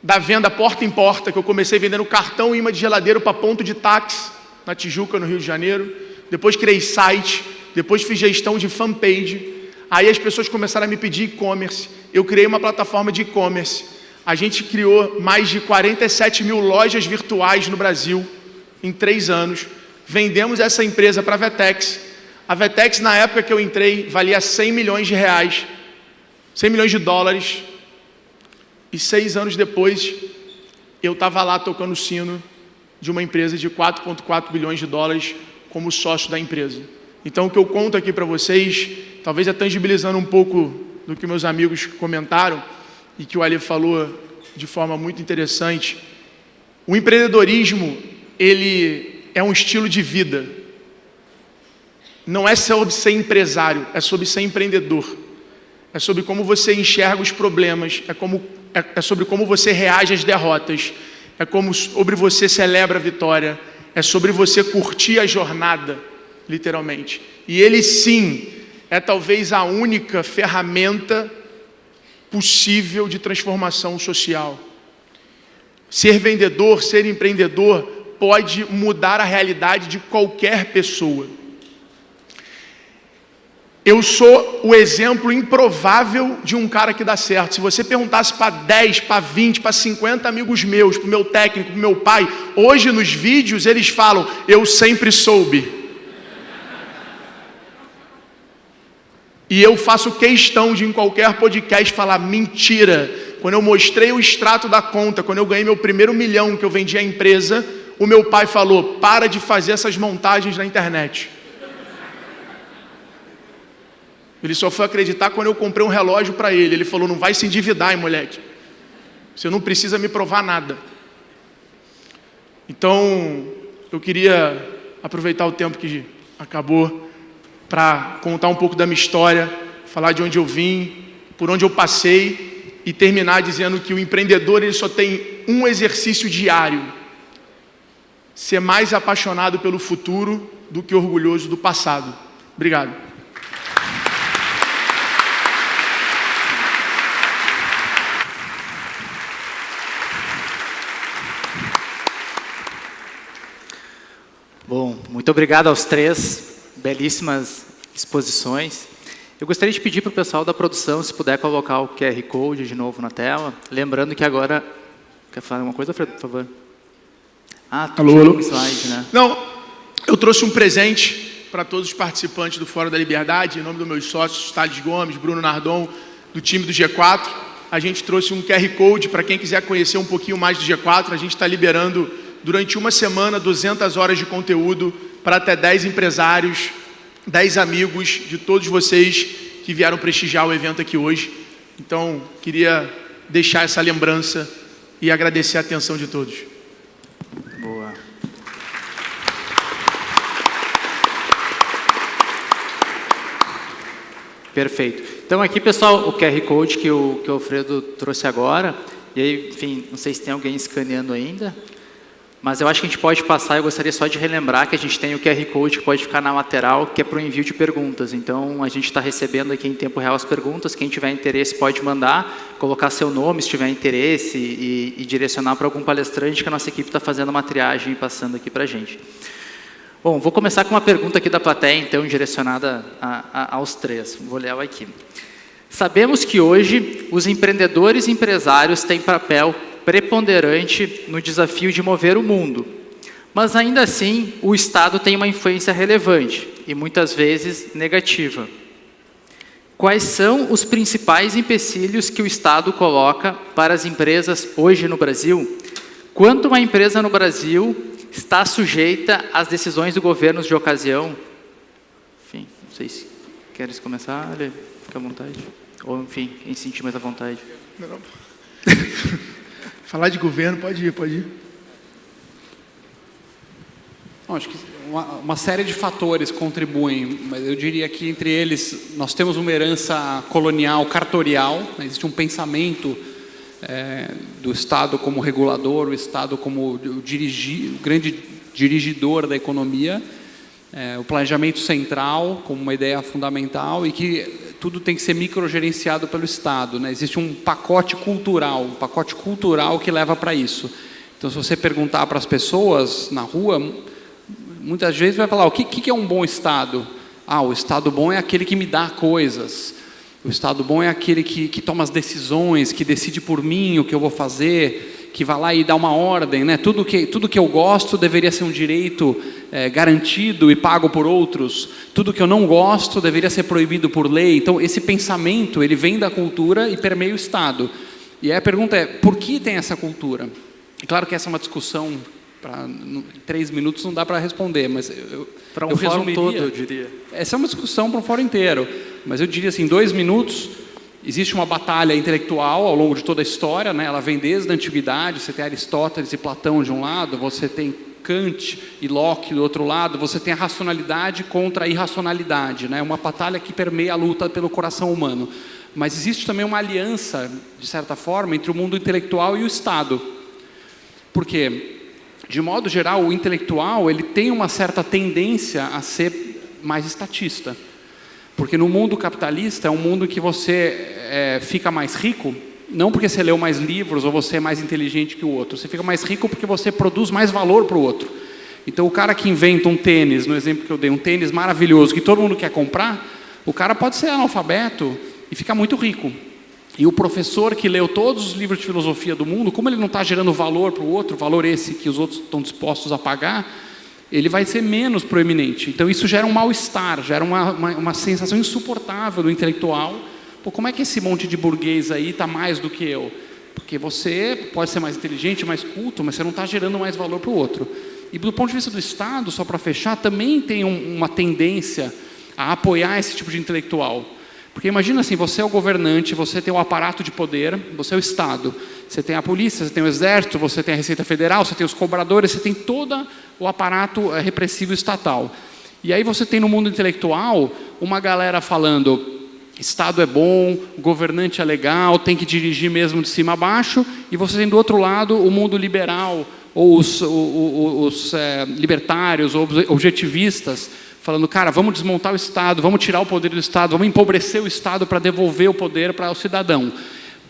Speaker 6: da venda porta em porta, que eu comecei vendendo cartão e imã de geladeira para ponto de táxi, na Tijuca, no Rio de Janeiro, depois criei site, depois fiz gestão de fanpage, aí as pessoas começaram a me pedir e-commerce, eu criei uma plataforma de e-commerce, a gente criou mais de 47 mil lojas virtuais no Brasil, em 3 anos, vendemos essa empresa para a Vetex. A Vetex, na época que eu entrei, valia 100 milhões de reais, 100 milhões de dólares, e 6 anos depois, eu estava lá tocando o sino de uma empresa de 4,4 bilhões de dólares como sócio da empresa. Então, o que eu conto aqui para vocês, talvez é tangibilizando um pouco do que meus amigos comentaram e que o Ali falou de forma muito interessante. O empreendedorismo, ele é um estilo de vida. Não é sobre ser empresário, é sobre ser empreendedor. É sobre como você enxerga os problemas, é sobre como você reage às derrotas, é sobre você celebra a vitória, é sobre você curtir a jornada, literalmente. E ele sim, é talvez a única ferramenta possível de transformação social. Ser vendedor, ser empreendedor, pode mudar a realidade de qualquer pessoa. Eu sou o exemplo improvável de um cara que dá certo. Se você perguntasse para 10, para 20, para 50 amigos meus, para o meu técnico, para o meu pai, hoje nos vídeos eles falam, eu sempre soube. E eu faço questão de em qualquer podcast falar mentira. Quando eu mostrei o extrato da conta, quando eu ganhei meu primeiro 1 milhão que eu vendi a empresa, o meu pai falou, para de fazer essas montagens na internet. Ele só foi acreditar quando eu comprei um relógio para ele. Ele falou, não vai se endividar, hein, moleque. Você não precisa me provar nada. Então, eu queria aproveitar o tempo que acabou para contar um pouco da minha história, falar de onde eu vim, por onde eu passei e terminar dizendo que o empreendedor ele só tem um exercício diário: ser mais apaixonado pelo futuro do que orgulhoso do passado. Obrigado.
Speaker 3: Bom, muito obrigado aos três, belíssimas exposições. Eu gostaria de pedir para o pessoal da produção, se puder colocar o QR Code de novo na tela. Lembrando que agora... Quer falar alguma coisa, Alfredo, por favor?
Speaker 6: Alô.
Speaker 3: Slide, né?
Speaker 6: Não, eu trouxe um presente para todos os participantes do Fórum da Liberdade, em nome dos meus sócios, Thales Gomes, Bruno Nardon, do time do G4. A gente trouxe um QR Code para quem quiser conhecer um pouquinho mais do G4. A gente está liberando, durante uma semana, 200 horas de conteúdo para até 10 empresários, 10 amigos de todos vocês que vieram prestigiar o evento aqui hoje. Então, queria deixar essa lembrança e agradecer a atenção de todos.
Speaker 3: Boa. Perfeito. Então aqui, pessoal, o QR Code que o Alfredo trouxe agora. E aí, enfim, não sei se tem alguém escaneando ainda, mas eu acho que a gente pode passar. Eu gostaria só de relembrar que a gente tem o QR Code que pode ficar na lateral, que é para o envio de perguntas. Então, a gente está recebendo aqui em tempo real as perguntas. Quem tiver interesse pode mandar, colocar seu nome se tiver interesse e direcionar para algum palestrante que a nossa equipe está fazendo uma triagem e passando aqui para a gente. Bom, vou começar com uma pergunta aqui da plateia, então, direcionada aos três. Vou ler ela aqui. Sabemos que hoje os empreendedores e empresários têm papel preponderante no desafio de mover o mundo. Mas, ainda assim, o Estado tem uma influência relevante e, muitas vezes, negativa. Quais são os principais empecilhos que o Estado coloca para as empresas hoje no Brasil? Quanto uma empresa no Brasil está sujeita às decisões do governo de ocasião? Enfim, não sei se queres começar, Ale, fica à vontade. Ou, enfim, quem sentir mais à vontade.
Speaker 6: Não. Falar de governo, pode ir.
Speaker 4: Não, acho que uma série de fatores contribuem, mas eu diria que entre eles nós temos uma herança colonial, cartorial, né? Existe um pensamento do Estado como regulador, o Estado como o grande dirigidor da economia, o planejamento central como uma ideia fundamental e que tudo tem que ser microgerenciado pelo Estado, né? Existe um pacote cultural que leva para isso. Então, se você perguntar para as pessoas na rua, muitas vezes vai falar, o que é um bom Estado? O Estado bom é aquele que me dá coisas. O Estado bom é aquele que toma as decisões, que decide por mim o que eu vou fazer, que vai lá e dá uma ordem, né? Tudo que eu gosto deveria ser um direito garantido e pago por outros. Tudo que eu não gosto deveria ser proibido por lei. Então, esse pensamento, ele vem da cultura e permeia o Estado. E aí a pergunta é, por que tem essa cultura? É claro que essa é uma discussão, em 3 minutos não dá para responder, mas
Speaker 3: para um fórum todo, eu diria.
Speaker 4: Essa é uma discussão para um fórum inteiro, mas eu diria assim, em 2 minutos, existe uma batalha intelectual ao longo de toda a história, né? Ela vem desde a antiguidade, você tem Aristóteles e Platão de um lado, você tem Kant e Locke do outro lado, você tem a racionalidade contra a irracionalidade, né? Uma batalha que permeia a luta pelo coração humano. Mas existe também uma aliança, de certa forma, entre o mundo intelectual e o Estado. Por quê? De modo geral, o intelectual ele tem uma certa tendência a ser mais estatista. Porque no mundo capitalista é um mundo em que você fica mais rico, não porque você leu mais livros ou você é mais inteligente que o outro. Você fica mais rico porque você produz mais valor para o outro. Então, o cara que inventa um tênis, no exemplo que eu dei, um tênis maravilhoso que todo mundo quer comprar, o cara pode ser analfabeto e ficar muito rico. E o professor que leu todos os livros de filosofia do mundo, como ele não está gerando valor para o outro, valor esse que os outros estão dispostos a pagar, ele vai ser menos proeminente. Então isso gera um mal-estar, gera uma sensação insuportável do intelectual. Pô, como é que esse monte de burguês aí está mais do que eu? Porque você pode ser mais inteligente, mais culto, mas você não está gerando mais valor para o outro. E do ponto de vista do Estado, só para fechar, também tem uma tendência a apoiar esse tipo de intelectual. Porque imagina assim, você é o governante, você tem o aparato de poder, você é o Estado, você tem a polícia, você tem o exército, você tem a Receita Federal, você tem os cobradores, você tem todo o aparato repressivo estatal. E aí você tem no mundo intelectual uma galera falando, Estado é bom, o governante é legal, tem que dirigir mesmo de cima a baixo, e você tem do outro lado o mundo liberal, ou os libertários, ou objetivistas, falando, cara, vamos desmontar o Estado, vamos tirar o poder do Estado, vamos empobrecer o Estado para devolver o poder para o cidadão.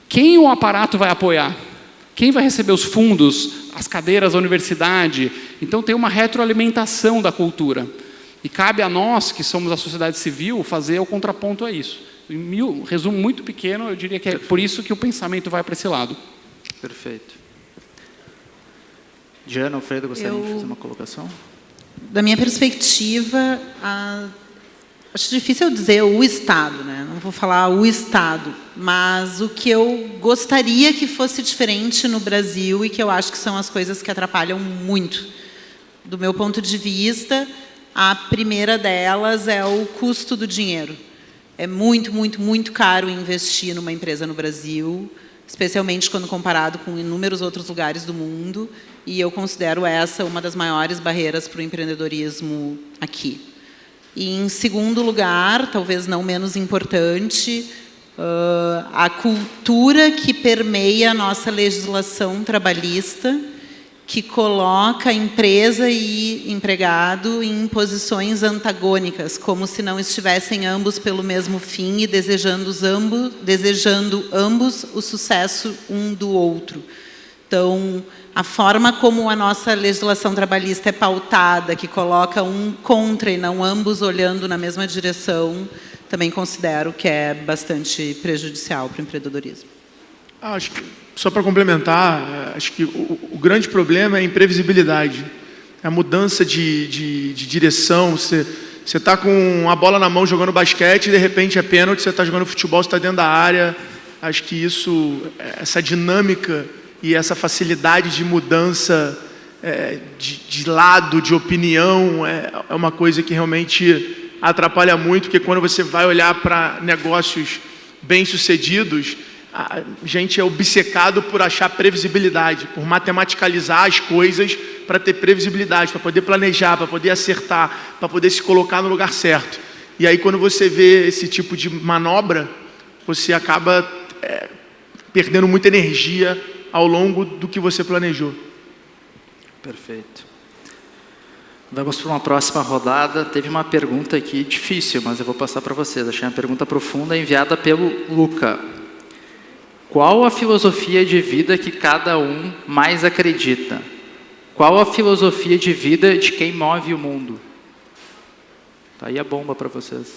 Speaker 4: Quem o aparato vai apoiar? Quem vai receber os fundos, as cadeiras da universidade? Então tem uma retroalimentação da cultura. E cabe a nós, que somos a sociedade civil, fazer o contraponto a isso. Em resumo muito pequeno, eu diria que é por isso que o pensamento vai para esse lado.
Speaker 3: Perfeito. Diana, Alfredo, gostaria de fazer uma colocação?
Speaker 5: Da minha perspectiva, acho difícil eu dizer o Estado, né? Não vou falar o Estado, mas o que eu gostaria que fosse diferente no Brasil e que eu acho que são as coisas que atrapalham muito. Do meu ponto de vista, a primeira delas é o custo do dinheiro. É muito, muito, muito caro investir numa empresa no Brasil, especialmente quando comparado com inúmeros outros lugares do mundo, e eu considero essa uma das maiores barreiras para o empreendedorismo aqui. E, em segundo lugar, talvez não menos importante, a cultura que permeia a nossa legislação trabalhista, que coloca empresa e empregado em posições antagônicas, como se não estivessem ambos pelo mesmo fim e desejando ambos o sucesso um do outro. Então, a forma como a nossa legislação trabalhista é pautada, que coloca um contra e não ambos olhando na mesma direção, também considero que é bastante prejudicial para o empreendedorismo.
Speaker 6: Acho que, só para complementar, acho que o grande problema é a imprevisibilidade. A mudança de direção. Você está com a bola na mão jogando basquete e, de repente, é pênalti, você está jogando futebol, você está dentro da área. Acho que essa dinâmica e essa facilidade de mudança de lado, de opinião, é uma coisa que realmente atrapalha muito, porque quando você vai olhar para negócios bem-sucedidos, a gente é obcecado por achar previsibilidade, por matematicalizar as coisas para ter previsibilidade, para poder planejar, para poder acertar, para poder se colocar no lugar certo. E aí, quando você vê esse tipo de manobra, você acaba perdendo muita energia ao longo do que você planejou.
Speaker 7: Perfeito. Vamos para uma próxima rodada. Teve uma pergunta aqui difícil, mas eu vou passar para vocês. Achei uma pergunta profunda enviada pelo Luca. Qual a filosofia de vida que cada um mais acredita? Qual a filosofia de vida de quem move o mundo? Tá aí a bomba para vocês.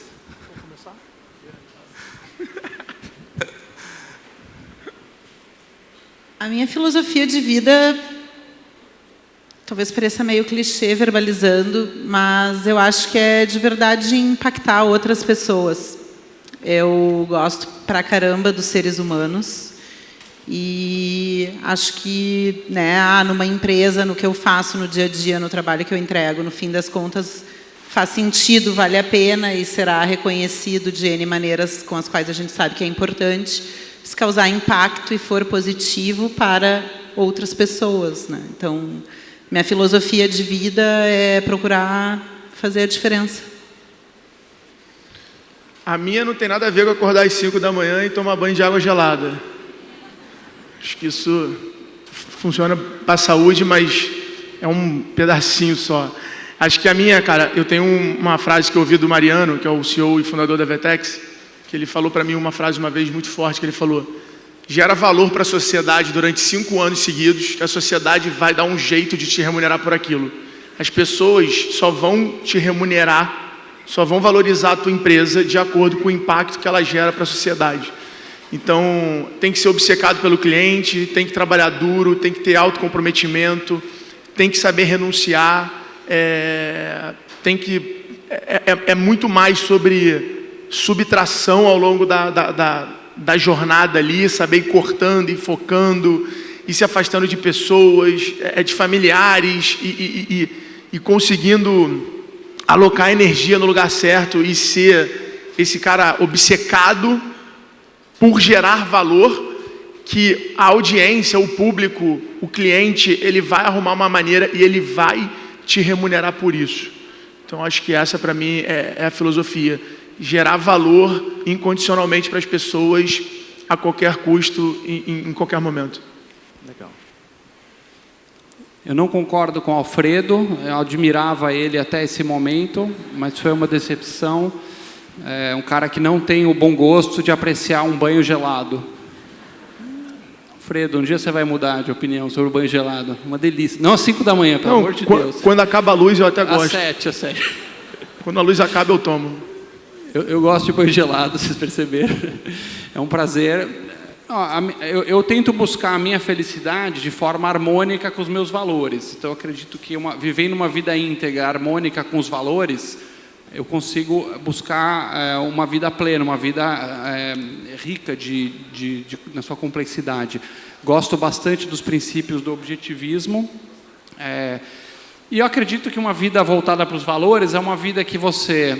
Speaker 6: Vamos começar?
Speaker 5: A minha filosofia de vida, talvez pareça meio clichê verbalizando, mas eu acho que é de verdade impactar outras pessoas. Eu gosto pra caramba dos seres humanos e acho que, numa empresa, no que eu faço no dia a dia, no trabalho que eu entrego, no fim das contas, faz sentido, vale a pena e será reconhecido de N maneiras com as quais a gente sabe que é importante, se causar impacto e for positivo para outras pessoas, né? Então, minha filosofia de vida é procurar fazer a diferença.
Speaker 6: A minha não tem nada a ver com acordar às 5 da manhã e tomar banho de água gelada. Acho que isso funciona para a saúde, mas é um pedacinho só. Acho que a minha, cara, eu tenho uma frase que eu ouvi do Mariano, que é o CEO e fundador da Vetex, que ele falou para mim uma frase uma vez muito forte, que ele falou: gera valor para a sociedade durante 5 anos seguidos, que a sociedade vai dar um jeito de te remunerar por aquilo. As pessoas só vão te remunerar, só vão valorizar a tua empresa de acordo com o impacto que ela gera para a sociedade. Então, tem que ser obcecado pelo cliente, tem que trabalhar duro, tem que ter autocomprometimento, tem que saber renunciar, é muito mais sobre subtração ao longo da jornada ali, saber ir cortando e focando e se afastando de pessoas, de familiares e conseguindo alocar energia no lugar certo e ser esse cara obcecado por gerar valor, que a audiência, o público, o cliente, ele vai arrumar uma maneira e ele vai te remunerar por isso. Então, acho que essa, para mim, é a filosofia. Gerar valor incondicionalmente para as pessoas, a qualquer custo, em qualquer momento.
Speaker 7: Legal.
Speaker 4: Eu não concordo com o Alfredo, eu admirava ele até esse momento, mas foi uma decepção. É um cara que não tem o bom gosto de apreciar um banho gelado. Alfredo, um dia você vai mudar de opinião sobre o banho gelado. Uma delícia. Não às 5 da manhã, pelo amor de Deus.
Speaker 6: Quando acaba a luz, eu até gosto.
Speaker 4: Às 7.
Speaker 6: Quando a luz acaba, eu tomo.
Speaker 4: Eu gosto de banho gelado, vocês perceberam. É um prazer. Eu tento buscar a minha felicidade de forma harmônica com os meus valores. Então, eu acredito que vivendo uma vida íntegra, harmônica com os valores, eu consigo buscar uma vida plena, uma vida rica na sua complexidade. Gosto bastante dos princípios do objetivismo. E eu acredito que uma vida voltada para os valores é uma vida que você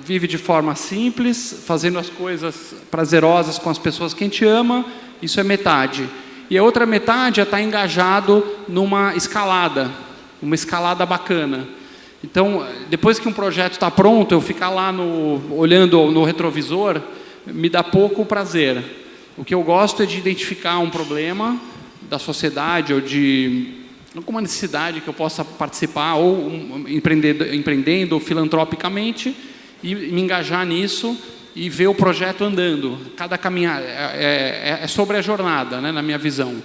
Speaker 4: vive de forma simples, fazendo as coisas prazerosas com as pessoas que a gente ama. Isso é metade. E a outra metade é estar engajado numa escalada, uma escalada bacana. Então, depois que um projeto está pronto, eu ficar lá olhando no retrovisor, me dá pouco prazer. O que eu gosto é de identificar um problema da sociedade ou de alguma necessidade que eu possa participar, ou empreendendo filantropicamente, e me engajar nisso e ver o projeto andando. Cada caminhada é sobre a jornada, né, na minha visão.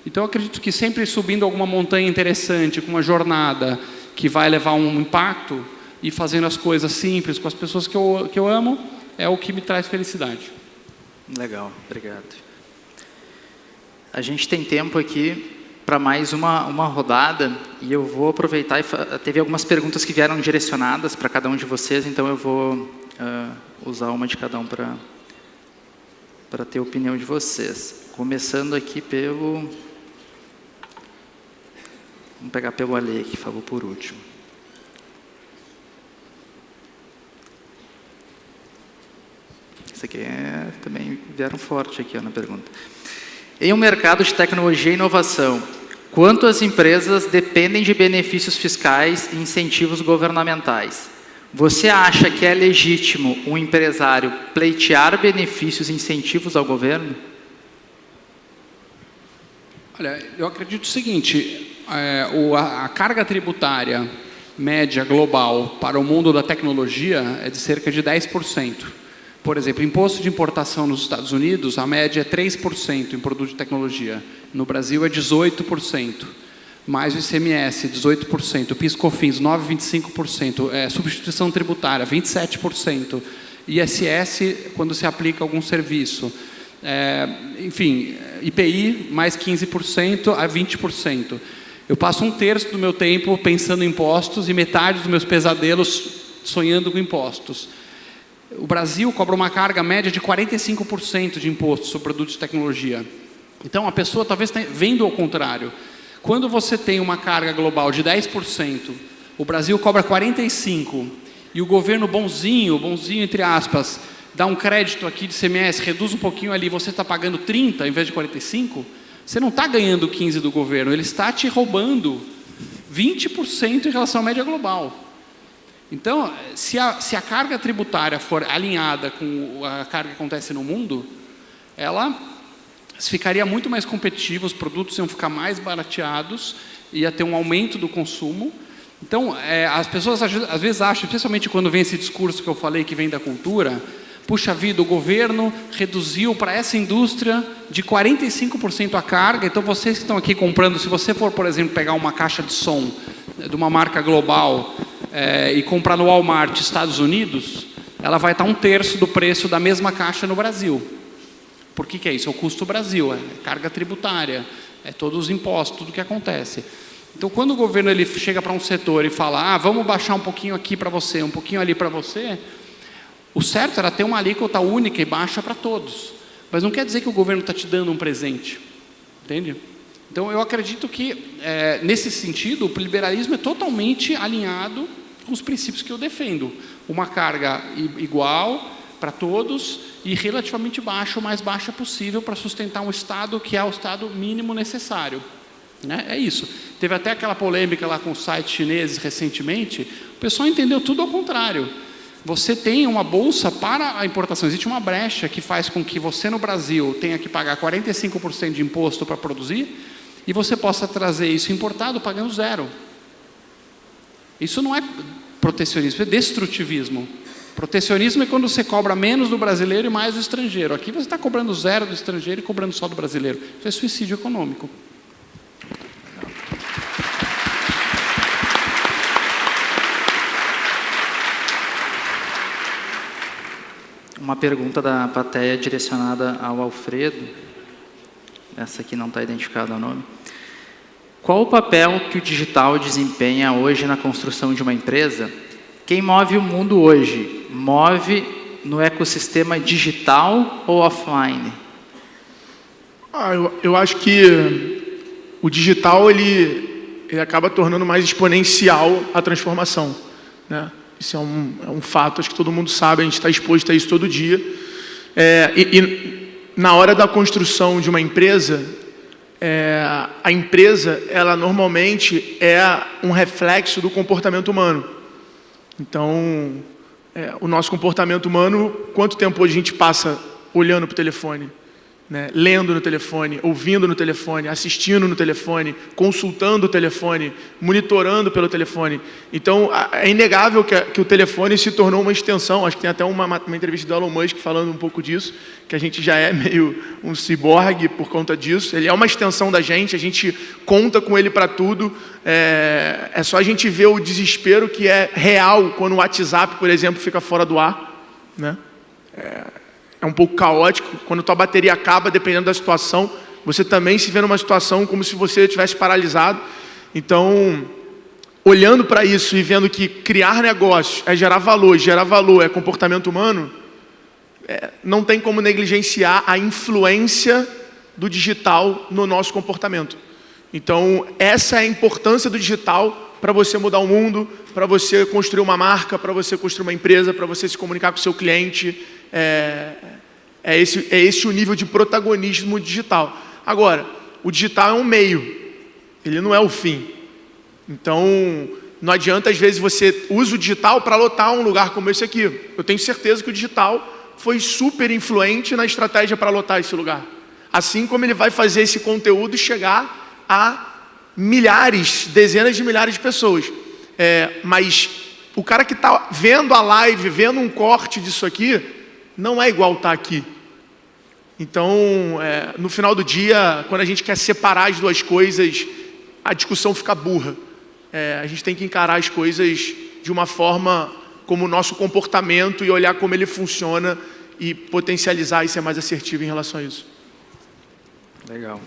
Speaker 4: Então, eu acredito que sempre subindo alguma montanha interessante, com uma jornada que vai levar um impacto, e fazendo as coisas simples com as pessoas que eu amo, é o que me traz felicidade.
Speaker 7: Legal, obrigado. A gente tem tempo aqui para mais uma rodada, e eu vou aproveitar, teve algumas perguntas que vieram direcionadas para cada um de vocês, então eu vou usar uma de cada um para ter a opinião de vocês. Começando aqui pelo... Vamos pegar pelo Ale, que falou por último. Isso aqui também vieram forte aqui na pergunta. Em um mercado de tecnologia e inovação, quanto as empresas dependem de benefícios fiscais e incentivos governamentais? Você acha que é legítimo um empresário pleitear benefícios e incentivos ao governo?
Speaker 4: Olha, eu acredito o seguinte, a carga tributária média global para o mundo da tecnologia é de cerca de 10%. Por exemplo, imposto de importação nos Estados Unidos, a média é 3% em produto de tecnologia. No Brasil é 18%. Mais o ICMS, 18%. O PIS/COFINS, 9,25%. Substituição tributária, 27%. ISS, quando se aplica algum serviço. Enfim, IPI, mais 15% a 20%. Eu passo um terço do meu tempo pensando em impostos e metade dos meus pesadelos sonhando com impostos. O Brasil cobra uma carga média de 45% de imposto sobre produtos de tecnologia. Então, a pessoa talvez está vendo ao contrário. Quando você tem uma carga global de 10%, o Brasil cobra 45%, e o governo bonzinho entre aspas, dá um crédito aqui de ICMS, reduz um pouquinho ali, você está pagando 30% ao invés de 45%, você não está ganhando 15% do governo, ele está te roubando 20% em relação à média global. Então, se a carga tributária for alinhada com a carga que acontece no mundo, ela ficaria muito mais competitiva, os produtos iam ficar mais barateados, ia ter um aumento do consumo. Então, as pessoas às vezes acham, especialmente quando vem esse discurso que eu falei que vem da cultura, puxa vida, o governo reduziu para essa indústria de 45% a carga, então vocês que estão aqui comprando, se você for, por exemplo, pegar uma caixa de som de uma marca global e comprar no Walmart, Estados Unidos, ela vai estar um terço do preço da mesma caixa no Brasil. Por que é isso? É o custo Brasil, é carga tributária, é todos os impostos, tudo que acontece. Então, quando o governo ele chega para um setor e fala, vamos baixar um pouquinho aqui para você, um pouquinho ali para você, o certo era ter uma alíquota única e baixa para todos. Mas não quer dizer que o governo está te dando um presente. Entende? Então, eu acredito que, nesse sentido, o liberalismo é totalmente alinhado com os princípios que eu defendo. Uma carga igual para todos e relativamente baixa, o mais baixa possível, para sustentar um Estado que é o Estado mínimo necessário. Né? É isso. Teve até aquela polêmica lá com os sites chineses recentemente, o pessoal entendeu tudo ao contrário. Você tem uma bolsa para a importação, existe uma brecha que faz com que você no Brasil tenha que pagar 45% de imposto para produzir e você possa trazer isso importado pagando zero. Isso não é protecionismo, é destrutivismo. Protecionismo é quando você cobra menos do brasileiro e mais do estrangeiro. Aqui você está cobrando zero do estrangeiro e cobrando só do brasileiro. Isso é suicídio econômico.
Speaker 7: Uma pergunta da plateia direcionada ao Alfredo. Essa aqui não está identificado o nome. Qual o papel que o digital desempenha hoje na construção de uma empresa? Quem move o mundo hoje? Move no ecossistema digital ou offline?
Speaker 6: Eu acho que o digital ele acaba tornando mais exponencial a transformação, né? Isso é um fato, acho que todo mundo sabe, a gente está exposto a isso todo dia. E na hora da construção de uma empresa, a empresa, ela normalmente é um reflexo do comportamento humano. Então, o nosso comportamento humano, quanto tempo hoje a gente passa olhando para o telefone? Né? Lendo no telefone, ouvindo no telefone, assistindo no telefone, consultando o telefone, monitorando pelo telefone. Então, é inegável que o telefone se tornou uma extensão. Acho que tem até uma entrevista do Elon Musk falando um pouco disso, que a gente já é meio um ciborgue por conta disso. Ele é uma extensão da gente, a gente conta com ele para tudo. É só a gente ver o desespero que é real quando o WhatsApp, por exemplo, fica fora do ar, né? É um pouco caótico. Quando tua bateria acaba, dependendo da situação, você também se vê numa situação como se você estivesse paralisado. Então, olhando para isso e vendo que criar negócio é gerar valor é comportamento humano, não tem como negligenciar a influência do digital no nosso comportamento. Então, essa é a importância do digital para você mudar o mundo, para você construir uma marca, para você construir uma empresa, para você se comunicar com o seu cliente. É esse o nível de protagonismo digital. Agora, o digital é um meio, ele não é o fim. Então, não adianta às vezes você usa o digital para lotar um lugar como esse aqui. Eu tenho certeza que o digital foi super influente na estratégia para lotar esse lugar. Assim como ele vai fazer esse conteúdo chegar a milhares, dezenas de milhares de pessoas. Mas o cara que está vendo a live, vendo um corte disso aqui, não é igual estar aqui. Então, no final do dia, quando a gente quer separar as duas coisas, a discussão fica burra. A gente tem que encarar as coisas de uma forma como o nosso comportamento e olhar como ele funciona e potencializar e ser mais assertivo em relação a isso.
Speaker 7: Legal.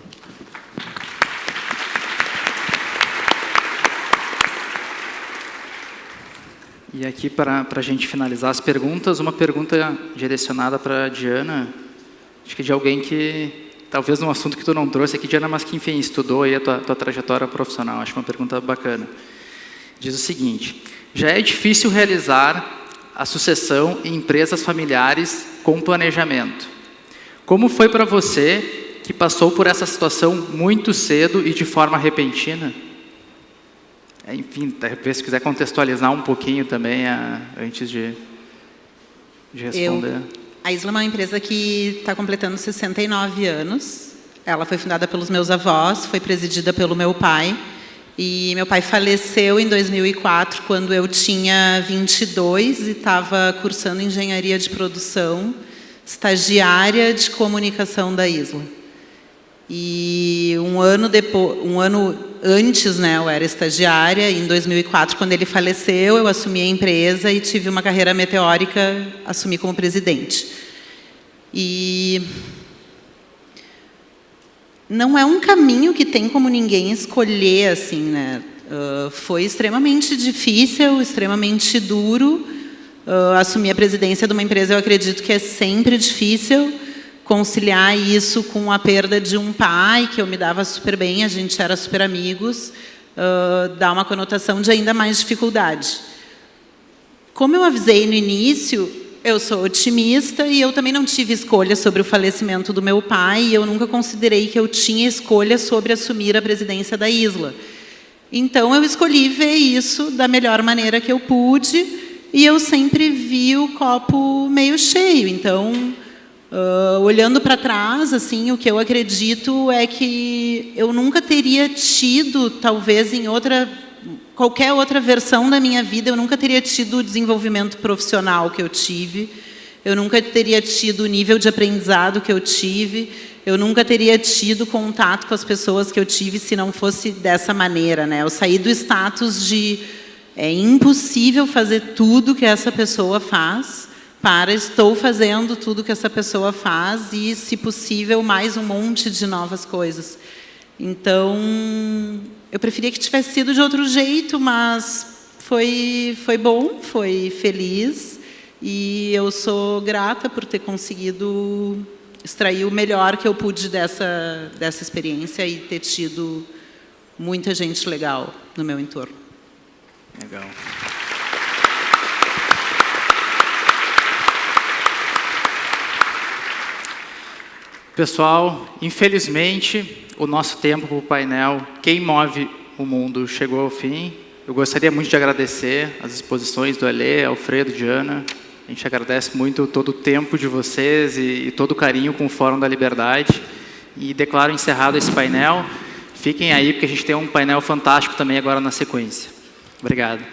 Speaker 7: E aqui, para a gente finalizar as perguntas, uma pergunta direcionada para a Diana, acho que de alguém que, talvez num assunto que tu não trouxe aqui, Diana, mas que, enfim, estudou aí a tua trajetória profissional. Acho uma pergunta bacana. Diz o seguinte: já é difícil realizar a sucessão em empresas familiares com planejamento. Como foi para você, que passou por essa situação muito cedo e de forma repentina? Enfim, talvez se quiser contextualizar um pouquinho também, antes de responder.
Speaker 5: A Isla é uma empresa que está completando 69 anos. Ela foi fundada pelos meus avós, foi presidida pelo meu pai. E meu pai faleceu em 2004, quando eu tinha 22 e estava cursando engenharia de produção, estagiária de comunicação da Isla. E um ano antes, né, eu era estagiária. Em 2004, quando ele faleceu, eu assumi a empresa e tive uma carreira meteórica, assumi como presidente. E não é um caminho que tem como ninguém escolher, assim, né? Foi extremamente difícil, extremamente duro. Assumir a presidência de uma empresa, eu acredito que é sempre difícil. Conciliar isso com a perda de um pai, que eu me dava super bem, a gente era super amigos, dá uma conotação de ainda mais dificuldade. Como eu avisei no início, eu sou otimista e eu também não tive escolha sobre o falecimento do meu pai, e eu nunca considerei que eu tinha escolha sobre assumir a presidência da Isla. Então, eu escolhi ver isso da melhor maneira que eu pude, e eu sempre vi o copo meio cheio. Então, olhando para trás, assim, o que eu acredito é que eu nunca teria tido, talvez em qualquer outra versão da minha vida, eu nunca teria tido o desenvolvimento profissional que eu tive, eu nunca teria tido o nível de aprendizado que eu tive, eu nunca teria tido contato com as pessoas que eu tive se não fosse dessa maneira, né? Eu saí do status de é impossível fazer tudo que essa pessoa faz, para estou fazendo tudo que essa pessoa faz e, se possível, mais um monte de novas coisas. Então, eu preferia que tivesse sido de outro jeito, mas foi bom, foi feliz, e eu sou grata por ter conseguido extrair o melhor que eu pude dessa experiência e ter tido muita gente legal no meu entorno.
Speaker 7: Legal. Pessoal, infelizmente, o nosso tempo para o painel Quem Move o Mundo chegou ao fim. Eu gostaria muito de agradecer as exposições do Alê, Alfredo, Diana. A gente agradece muito todo o tempo de vocês e todo o carinho com o Fórum da Liberdade. E declaro encerrado esse painel. Fiquem aí, porque a gente tem um painel fantástico também agora na sequência. Obrigado.